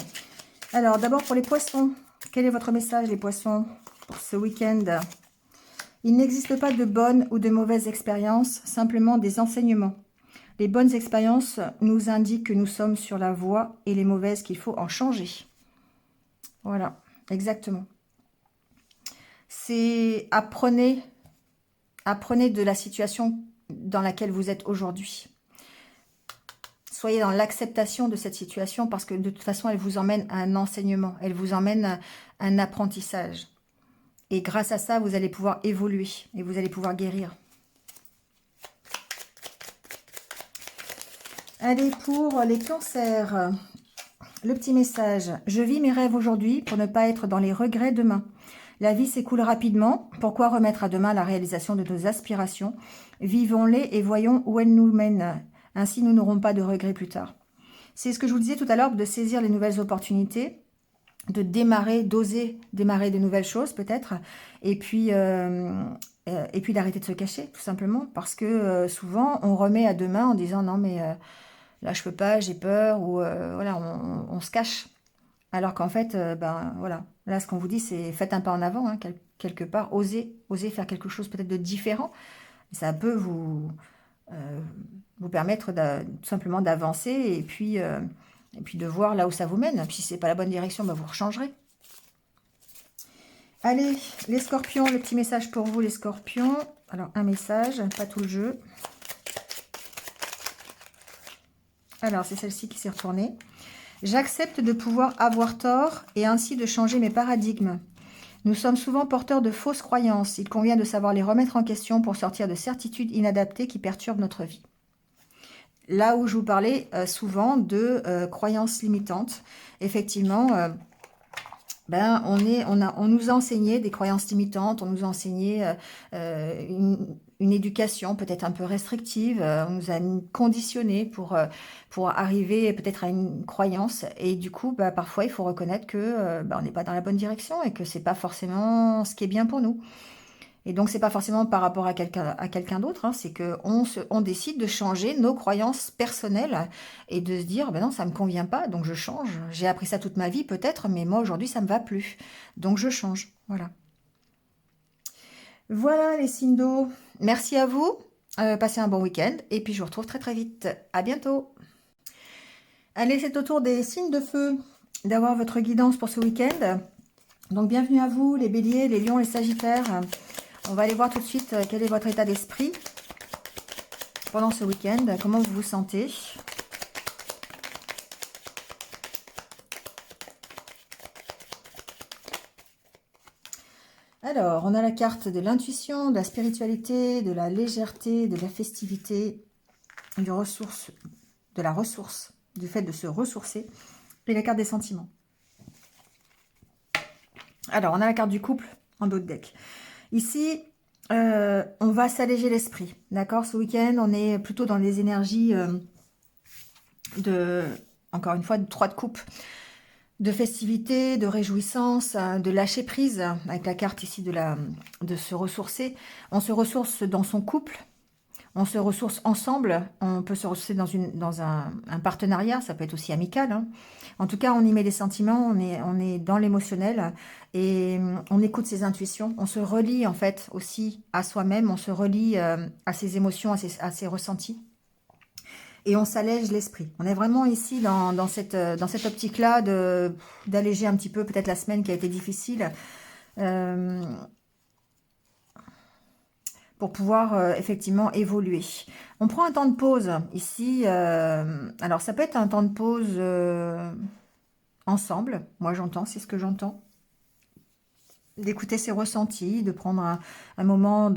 Alors, d'abord pour les poissons. Quel est votre message, les poissons, pour ce week-end? Il n'existe pas de bonnes ou de mauvaises expériences, simplement des enseignements. Les bonnes expériences nous indiquent que nous sommes sur la voie et les mauvaises qu'il faut en changer. Voilà, exactement. C'est apprenez de la situation dans laquelle vous êtes aujourd'hui. Soyez dans l'acceptation de cette situation parce que de toute façon, elle vous emmène à un enseignement. Elle vous emmène à un apprentissage. Et grâce à ça, vous allez pouvoir évoluer et vous allez pouvoir guérir. Allez, pour les cancers, le petit message. Je vis mes rêves aujourd'hui pour ne pas être dans les regrets demain. La vie s'écoule rapidement. Pourquoi remettre à demain la réalisation de nos aspirations? Vivons-les et voyons où elles nous mènent. Ainsi, nous n'aurons pas de regrets plus tard. C'est ce que je vous disais tout à l'heure, de saisir les nouvelles opportunités, de démarrer, d'oser démarrer de nouvelles choses peut-être, et puis d'arrêter de se cacher, tout simplement, parce que souvent, on remet à demain en disant « Non, mais là, je peux pas, j'ai peur », ou voilà, on se cache. Alors qu'en fait, voilà, là, ce qu'on vous dit, c'est faites un pas en avant, hein, quelque part, osez faire quelque chose peut-être de différent. Ça peut vous permettre tout simplement d'avancer et puis de voir là où ça vous mène. Puis si ce n'est pas la bonne direction, vous rechangerez. Allez, les scorpions, le petit message pour vous, les scorpions. Alors, un message, pas tout le jeu. Alors, c'est celle-ci qui s'est retournée. J'accepte de pouvoir avoir tort et ainsi de changer mes paradigmes. Nous sommes souvent porteurs de fausses croyances. Il convient de savoir les remettre en question pour sortir de certitudes inadaptées qui perturbent notre vie. Là où je vous parlais souvent de croyances limitantes, effectivement, on nous a enseigné des croyances limitantes, on nous a enseigné une éducation peut-être un peu restrictive, on nous a conditionné pour arriver peut-être à une croyance, et du coup, parfois il faut reconnaître que on n'est pas dans la bonne direction et que c'est pas forcément ce qui est bien pour nous. Et donc, c'est pas forcément par rapport à quelqu'un d'autre, hein, c'est qu'on décide de changer nos croyances personnelles et de se dire, ben non, ça me convient pas, donc je change. J'ai appris ça toute ma vie peut-être, mais moi aujourd'hui, ça me va plus. Donc, je change. Voilà. Voilà les signes d'eau. Merci à vous. Passez un bon week-end et puis je vous retrouve très très vite. À bientôt. Allez, c'est au tour des signes de feu d'avoir votre guidance pour ce week-end. Donc, bienvenue à vous, les béliers, les lions, les sagittaires. On va aller voir tout de suite quel est votre état d'esprit pendant ce week-end. Comment vous vous sentez? Alors, on a la carte de l'intuition, de la spiritualité, de la légèreté, de la festivité, de la ressource, du fait de se ressourcer, et la carte des sentiments. Alors, on a la carte du couple en dos de deck. Ici, on va s'alléger l'esprit, d'accord? Ce week-end, on est plutôt dans les énergies encore une fois, de 3 de coupe, de festivité, de réjouissance, de lâcher prise, avec la carte ici de se ressourcer. On se ressource dans son couple, on se ressource ensemble, on peut se ressourcer dans un partenariat, ça peut être aussi amical, hein. En tout cas, on y met des sentiments, on est dans l'émotionnel et on écoute ses intuitions. On se relie en fait aussi à soi-même, on se relie à ses émotions, à ses ressentis. Et on s'allège l'esprit. On est vraiment ici dans cette optique-là d'alléger un petit peu peut-être la semaine qui a été difficile. Pour pouvoir effectivement évoluer. On prend un temps de pause ici. Alors, ça peut être un temps de pause ensemble. Moi, j'entends, c'est ce que j'entends. D'écouter ses ressentis, de prendre un moment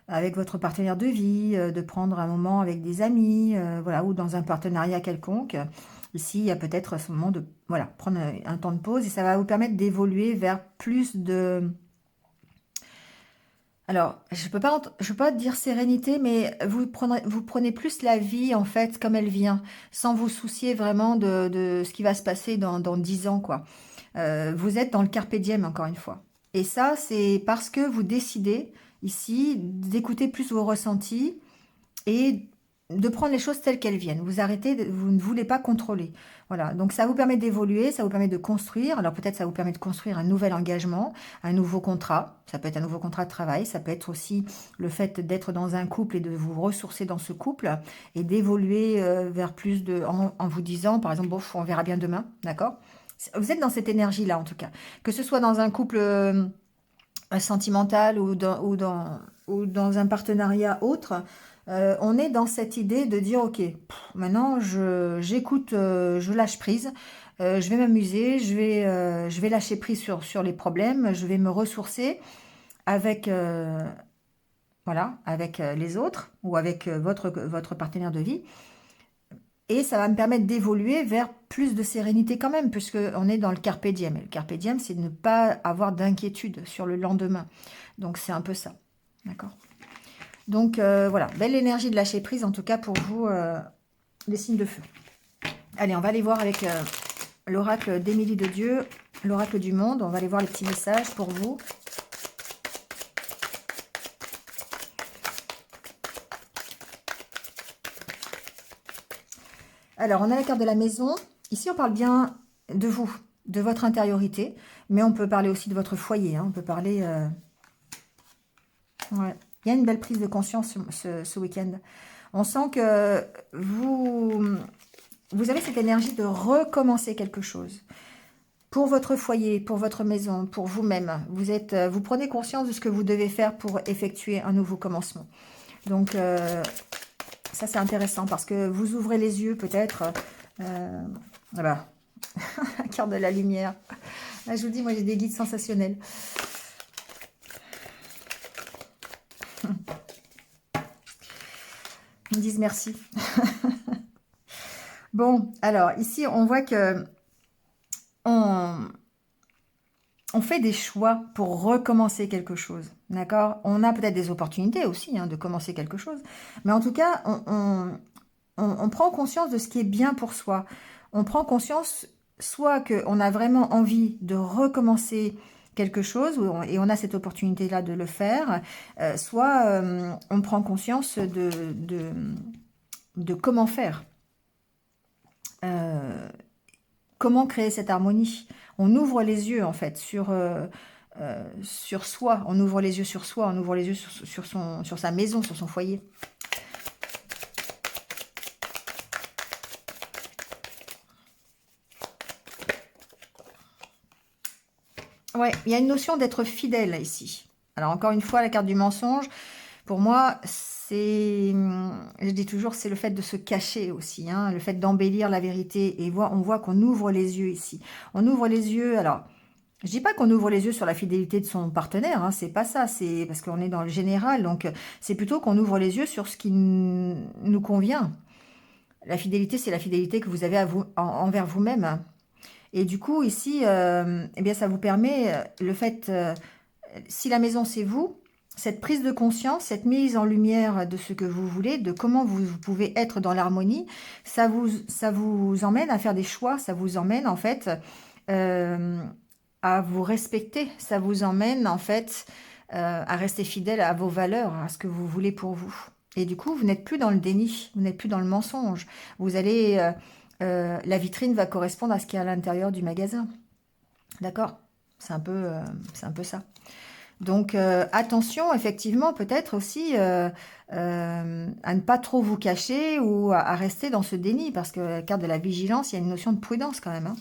avec votre partenaire de vie, de prendre un moment avec des amis, voilà, ou dans un partenariat quelconque. Ici, il y a peut-être ce moment de prendre un temps de pause et ça va vous permettre d'évoluer vers plus de... Alors, je peux pas dire sérénité, mais vous prenez plus la vie, en fait, comme elle vient, sans vous soucier vraiment de ce qui va se passer dans 10 ans, quoi. Vous êtes dans le carpe diem, encore une fois. Et ça, c'est parce que vous décidez, ici, d'écouter plus vos ressentis et de prendre les choses telles qu'elles viennent. Vous ne voulez pas contrôler. Voilà, donc ça vous permet d'évoluer, ça vous permet de construire. Alors peut-être ça vous permet de construire un nouvel engagement, un nouveau contrat. Ça peut être un nouveau contrat de travail, ça peut être aussi le fait d'être dans un couple et de vous ressourcer dans ce couple et d'évoluer vers plus en vous disant, par exemple, bon, on verra bien demain, d'accord? Vous êtes dans cette énergie-là en tout cas. Que ce soit dans un couple sentimental ou dans un partenariat autre, on est dans cette idée de dire, ok, maintenant j'écoute, je lâche prise, je vais m'amuser, je vais lâcher prise sur les problèmes, je vais me ressourcer avec, avec les autres ou avec votre partenaire de vie. Et ça va me permettre d'évoluer vers plus de sérénité quand même, puisqu'on est dans le carpe diem. Et le carpe diem, c'est de ne pas avoir d'inquiétude sur le lendemain. Donc, c'est un peu ça. D'accord? Donc, voilà. Belle énergie de lâcher prise, en tout cas, pour vous, les signes de feu. Allez, on va aller voir avec l'oracle d'Émilie de Dieu, l'oracle du monde. On va aller voir les petits messages pour vous. Alors, on a la carte de la maison. Ici, on parle bien de vous, de votre intériorité. Mais on peut parler aussi de votre foyer. Hein. On peut parler... Ouais. Il y a une belle prise de conscience ce week-end. On sent que vous avez cette énergie de recommencer quelque chose. Pour votre foyer, pour votre maison, pour vous-même. Vous prenez conscience de ce que vous devez faire pour effectuer un nouveau commencement. Donc... Ça, c'est intéressant parce que vous ouvrez les yeux peut-être. Voilà. La carte de la lumière. Là, je vous dis, moi, j'ai des guides sensationnels. Ils me disent merci. Bon, alors, ici, on voit que on fait des choix pour recommencer quelque chose. D'accord? On a peut-être des opportunités aussi hein, de commencer quelque chose. Mais en tout cas, on prend conscience de ce qui est bien pour soi. On prend conscience soit qu'on a vraiment envie de recommencer quelque chose et on a cette opportunité-là de le faire, soit on prend conscience de comment faire. Comment créer cette harmonie? On ouvre les yeux en fait sur soi, on ouvre les yeux sur soi, on ouvre les yeux sur sa maison, sur son foyer. Ouais, il y a une notion d'être fidèle ici. Alors encore une fois, la carte du mensonge, pour moi, c'est, je dis toujours, c'est le fait de se cacher aussi, hein, le fait d'embellir la vérité. Et on voit qu'on ouvre les yeux ici. On ouvre les yeux, alors, je dis pas qu'on ouvre les yeux sur la fidélité de son partenaire, hein, c'est pas ça, c'est parce qu'on est dans le général, donc c'est plutôt qu'on ouvre les yeux sur ce qui nous convient. La fidélité, c'est la fidélité que vous avez envers vous-même. Et du coup, ici, eh bien, ça vous permet, le fait, si la maison c'est vous, cette prise de conscience, cette mise en lumière de ce que vous voulez, de comment vous pouvez être dans l'harmonie, ça vous emmène à faire des choix, ça vous emmène en fait à vous respecter, ça vous emmène en fait à rester fidèle à vos valeurs, à ce que vous voulez pour vous. Et du coup, vous n'êtes plus dans le déni, vous n'êtes plus dans le mensonge. Vous allez, la vitrine va correspondre à ce qu'il y a à l'intérieur du magasin. D'accord? C'est un peu ça. Donc, attention, effectivement, peut-être aussi à ne pas trop vous cacher ou à rester dans ce déni, parce que la carte de la vigilance, il y a une notion de prudence quand même. Hein.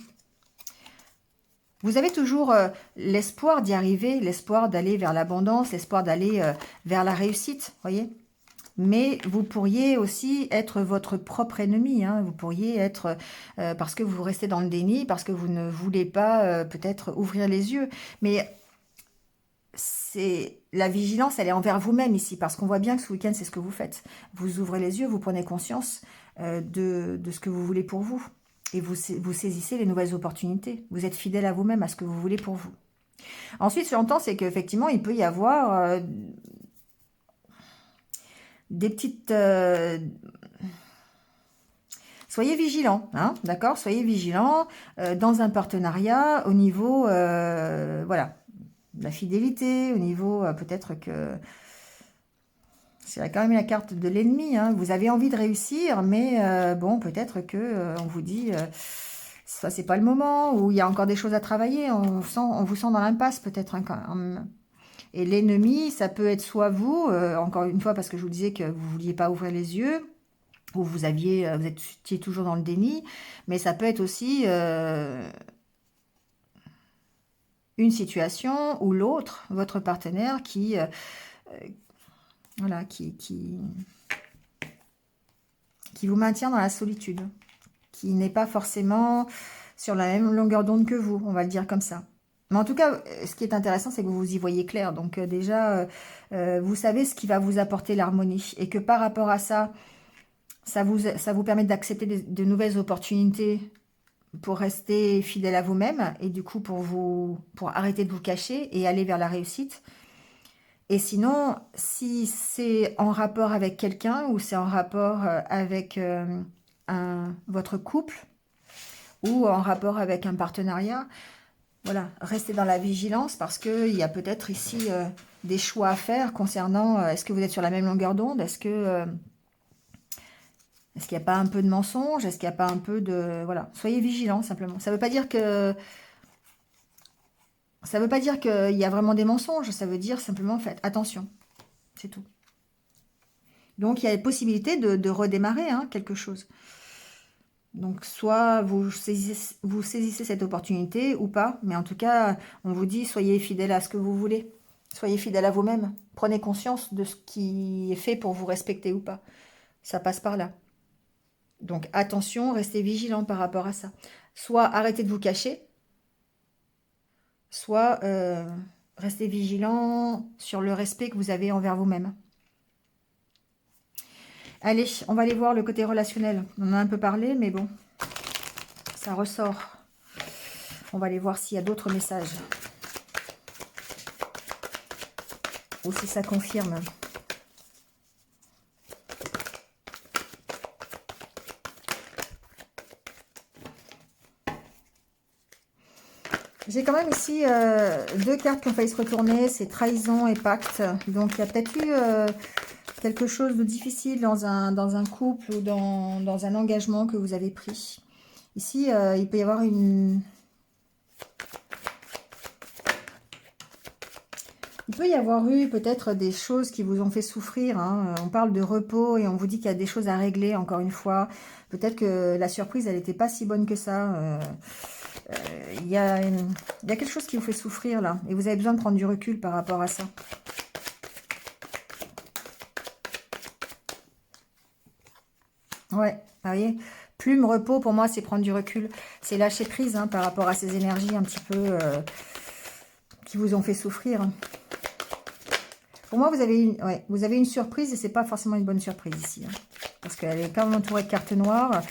Vous avez toujours l'espoir d'y arriver, l'espoir d'aller vers l'abondance, l'espoir d'aller vers la réussite, voyez. Mais vous pourriez aussi être votre propre ennemi. Hein. Vous pourriez être, parce que vous restez dans le déni, parce que vous ne voulez pas peut-être ouvrir les yeux. Mais c'est la vigilance, elle est envers vous-même ici, parce qu'on voit bien que ce week-end, c'est ce que vous faites. Vous ouvrez les yeux, vous prenez conscience de ce que vous voulez pour vous. Et vous saisissez les nouvelles opportunités. Vous êtes fidèle à vous-même, à ce que vous voulez pour vous. Ensuite, ce que j'entends, c'est qu'effectivement, il peut y avoir des petites... soyez vigilants, hein, d'accord? Soyez vigilants dans un partenariat au niveau, voilà, de la fidélité, au niveau peut-être que... C'est quand même la carte de l'ennemi. Hein. Vous avez envie de réussir, mais bon, peut-être que on vous dit ça c'est pas le moment, ou il y a encore des choses à travailler. On vous sent dans l'impasse peut-être. Hein, et l'ennemi, ça peut être soit vous, encore une fois parce que je vous disais que vous vouliez pas ouvrir les yeux, ou vous étiez toujours dans le déni, mais ça peut être aussi une situation ou l'autre, votre partenaire voilà, qui vous maintient dans la solitude, qui n'est pas forcément sur la même longueur d'onde que vous, on va le dire comme ça. Mais en tout cas, ce qui est intéressant, c'est que vous y voyez clair. Donc déjà, vous savez ce qui va vous apporter l'harmonie. Et que par rapport à ça, ça vous permet d'accepter de nouvelles opportunités pour rester fidèle à vous-même. Et du coup, pour arrêter de vous cacher et aller vers la réussite. Et sinon, si c'est en rapport avec quelqu'un ou c'est en rapport avec votre couple ou en rapport avec un partenariat, voilà, restez dans la vigilance parce qu'il y a peut-être ici des choix à faire concernant est-ce que vous êtes sur la même longueur d'onde, est-ce qu'il n'y a pas un peu de mensonge, est-ce qu'il n'y a pas un peu de... Voilà, soyez vigilants simplement. Ça ne veut pas dire que... Ça ne veut pas dire qu'il y a vraiment des mensonges, ça veut dire simplement faites attention, c'est tout. Donc, il y a la possibilité de redémarrer hein, quelque chose. Donc, soit vous saisissez cette opportunité ou pas. Mais en tout cas, on vous dit, soyez fidèle à ce que vous voulez. Soyez fidèle à vous-même. Prenez conscience de ce qui est fait pour vous respecter ou pas. Ça passe par là. Donc attention, restez vigilant par rapport à ça. Soit arrêtez de vous cacher, soit restez vigilant sur le respect que vous avez envers vous-même. Allez, on va aller voir le côté relationnel. On en a un peu parlé, mais bon, ça ressort. On va aller voir s'il y a d'autres messages. Ou si ça confirme. J'ai quand même ici deux cartes qui ont failli se retourner, c'est trahison et pacte. Donc il y a peut-être eu quelque chose de difficile dans un couple ou dans un engagement que vous avez pris. Ici, il peut y avoir une... Il peut y avoir eu peut-être des choses qui vous ont fait souffrir. Hein. On parle de repos et on vous dit qu'il y a des choses à régler, encore une fois. Peut-être que la surprise, elle n'était pas si bonne que ça. Il y a quelque chose qui vous fait souffrir là. Et vous avez besoin de prendre du recul par rapport à ça. Ouais, vous voyez, plume, repos, pour moi, c'est prendre du recul. C'est lâcher prise hein, par rapport à ces énergies un petit peu qui vous ont fait souffrir. Pour moi, vous avez une surprise et c'est pas forcément une bonne surprise ici. Hein, parce qu'elle est quand même entourée de cartes noires.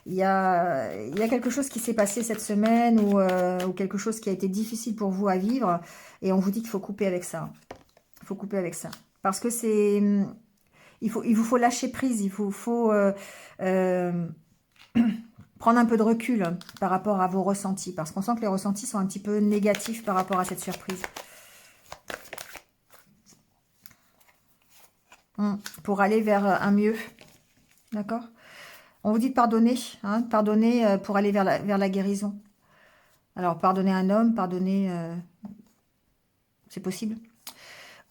Il y a quelque chose qui s'est passé cette semaine ou quelque chose qui a été difficile pour vous à vivre. Et on vous dit qu'il faut couper avec ça. Il faut couper avec ça. Parce que c'est... Il vous faut lâcher prise. Il faut prendre un peu de recul par rapport à vos ressentis. Parce qu'on sent que les ressentis sont un petit peu négatifs par rapport à cette surprise. Pour aller vers un mieux. D'accord ? On vous dit de pardonner, hein, pardonner pour aller vers la guérison. Alors, pardonner un homme, pardonner, c'est possible.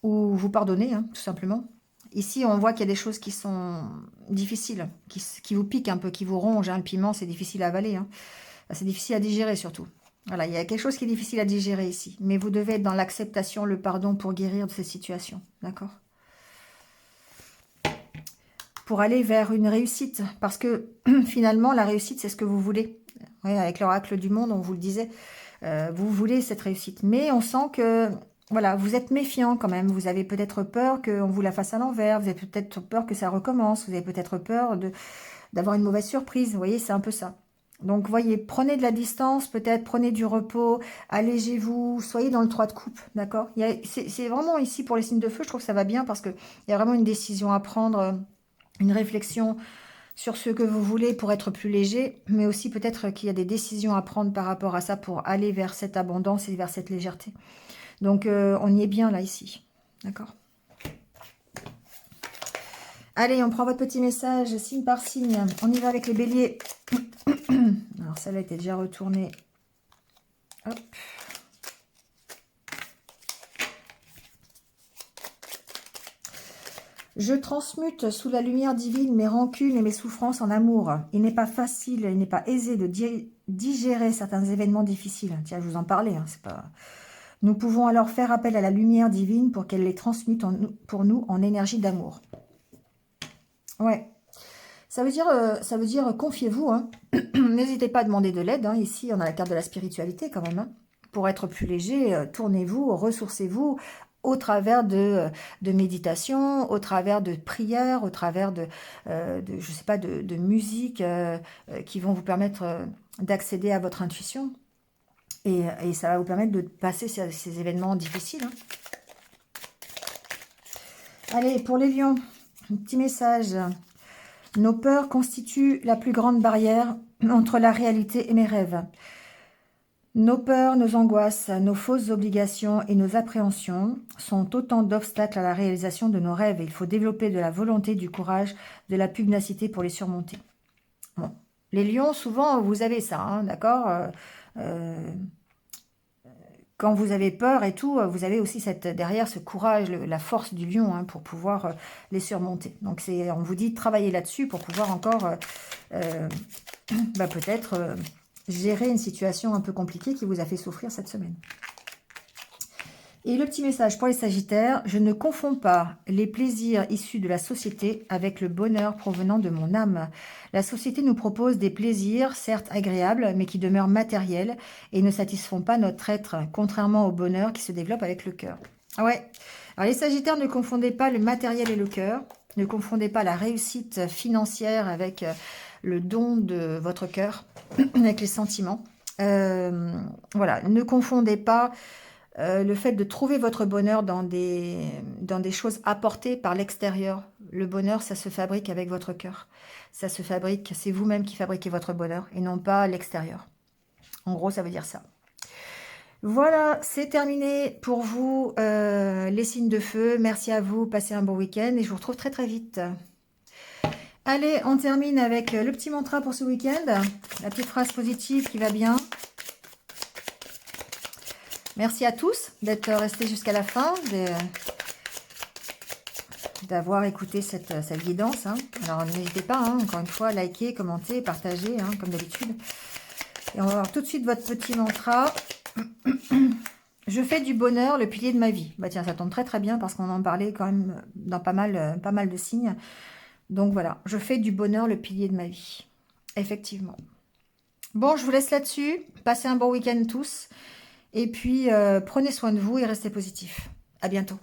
Ou vous pardonnez, hein, tout simplement. Ici, on voit qu'il y a des choses qui sont difficiles, qui vous piquent un peu, qui vous rongent. Hein. Le piment, c'est difficile à avaler. Hein. C'est difficile à digérer, surtout. Voilà, il y a quelque chose qui est difficile à digérer ici. Mais vous devez être dans l'acceptation, le pardon pour guérir de ces situations. D'accord ? Pour aller vers une réussite. Parce que finalement, la réussite, c'est ce que vous voulez. Ouais, avec l'oracle du monde, on vous le disait. Vous voulez cette réussite. Mais on sent que, voilà, vous êtes méfiant quand même. Vous avez peut-être peur qu'on vous la fasse à l'envers. Vous avez peut-être peur que ça recommence. Vous avez peut-être peur d'avoir une mauvaise surprise. Vous voyez, c'est un peu ça. Donc, voyez, prenez de la distance, peut-être, prenez du repos, allégez-vous, soyez dans le 3 de coupe, d'accord ? C'est vraiment ici, pour les signes de feu, je trouve que ça va bien parce qu'il y a vraiment une décision à prendre, une réflexion sur ce que vous voulez pour être plus léger, mais aussi peut-être qu'il y a des décisions à prendre par rapport à ça pour aller vers cette abondance et vers cette légèreté. Donc, on y est bien là, ici. D'accord ? Allez, on prend votre petit message, signe par signe. On y va avec les béliers. Alors, celle-là était déjà retournée. Hop. Je transmute sous la lumière divine mes rancunes et mes souffrances en amour. Il n'est pas facile, il n'est pas aisé de digérer certains événements difficiles. Tiens, je vous en parlais, hein, c'est pas... Nous pouvons alors faire appel à la lumière divine pour qu'elle les transmute pour nous en énergie d'amour. Ouais. Ça veut dire confiez-vous. Hein. N'hésitez pas à demander de l'aide. Hein. Ici, on a la carte de la spiritualité quand même. Hein. Pour être plus léger, tournez-vous, ressourcez-vous au travers de méditation, au travers de prières, au travers je sais pas, de musique qui vont vous permettre d'accéder à votre intuition. Et ça va vous permettre de passer ces événements difficiles. Hein. Allez, pour les lions, un petit message. Nos peurs constituent la plus grande barrière entre la réalité et mes rêves. Nos peurs, nos angoisses, nos fausses obligations et nos appréhensions sont autant d'obstacles à la réalisation de nos rêves. Il faut développer de la volonté, du courage, de la pugnacité pour les surmonter. Bon. Les lions, souvent, vous avez ça, hein, d'accord quand vous avez peur et tout, vous avez aussi derrière ce courage, la force du lion hein, pour pouvoir les surmonter. Donc, on vous dit de travailler là-dessus pour pouvoir encore peut-être gérer une situation un peu compliquée qui vous a fait souffrir cette semaine. Et le petit message pour les Sagittaires, je ne confonds pas les plaisirs issus de la société avec le bonheur provenant de mon âme. La société nous propose des plaisirs, certes agréables, mais qui demeurent matériels et ne satisfont pas notre être, contrairement au bonheur qui se développe avec le cœur. Ah ouais. Alors les Sagittaires, ne confondez pas le matériel et le cœur. Ne confondez pas la réussite financière avec le don de votre cœur, avec les sentiments. Voilà, ne confondez pas le fait de trouver votre bonheur dans des choses apportées par l'extérieur. Le bonheur, ça se fabrique avec votre cœur. Ça se fabrique, c'est vous-même qui fabriquez votre bonheur et non pas l'extérieur. En gros, ça veut dire ça. Voilà, c'est terminé pour vous, les signes de feu. Merci à vous, passez un bon week-end et je vous retrouve très très vite. Allez, on termine avec le petit mantra pour ce week-end. La petite phrase positive qui va bien. Merci à tous d'être restés jusqu'à la fin, d'avoir écouté cette guidance. Hein. Alors n'hésitez pas, hein, encore une fois, liker, commenter, partager, hein, comme d'habitude. Et on va voir tout de suite votre petit mantra. Je fais du bonheur le pilier de ma vie. Bah tiens, ça tombe très très bien parce qu'on en parlait quand même dans pas mal de signes. Donc voilà, je fais du bonheur le pilier de ma vie. Effectivement. Bon, je vous laisse là-dessus. Passez un bon week-end tous. Et puis, prenez soin de vous et restez positifs. À bientôt.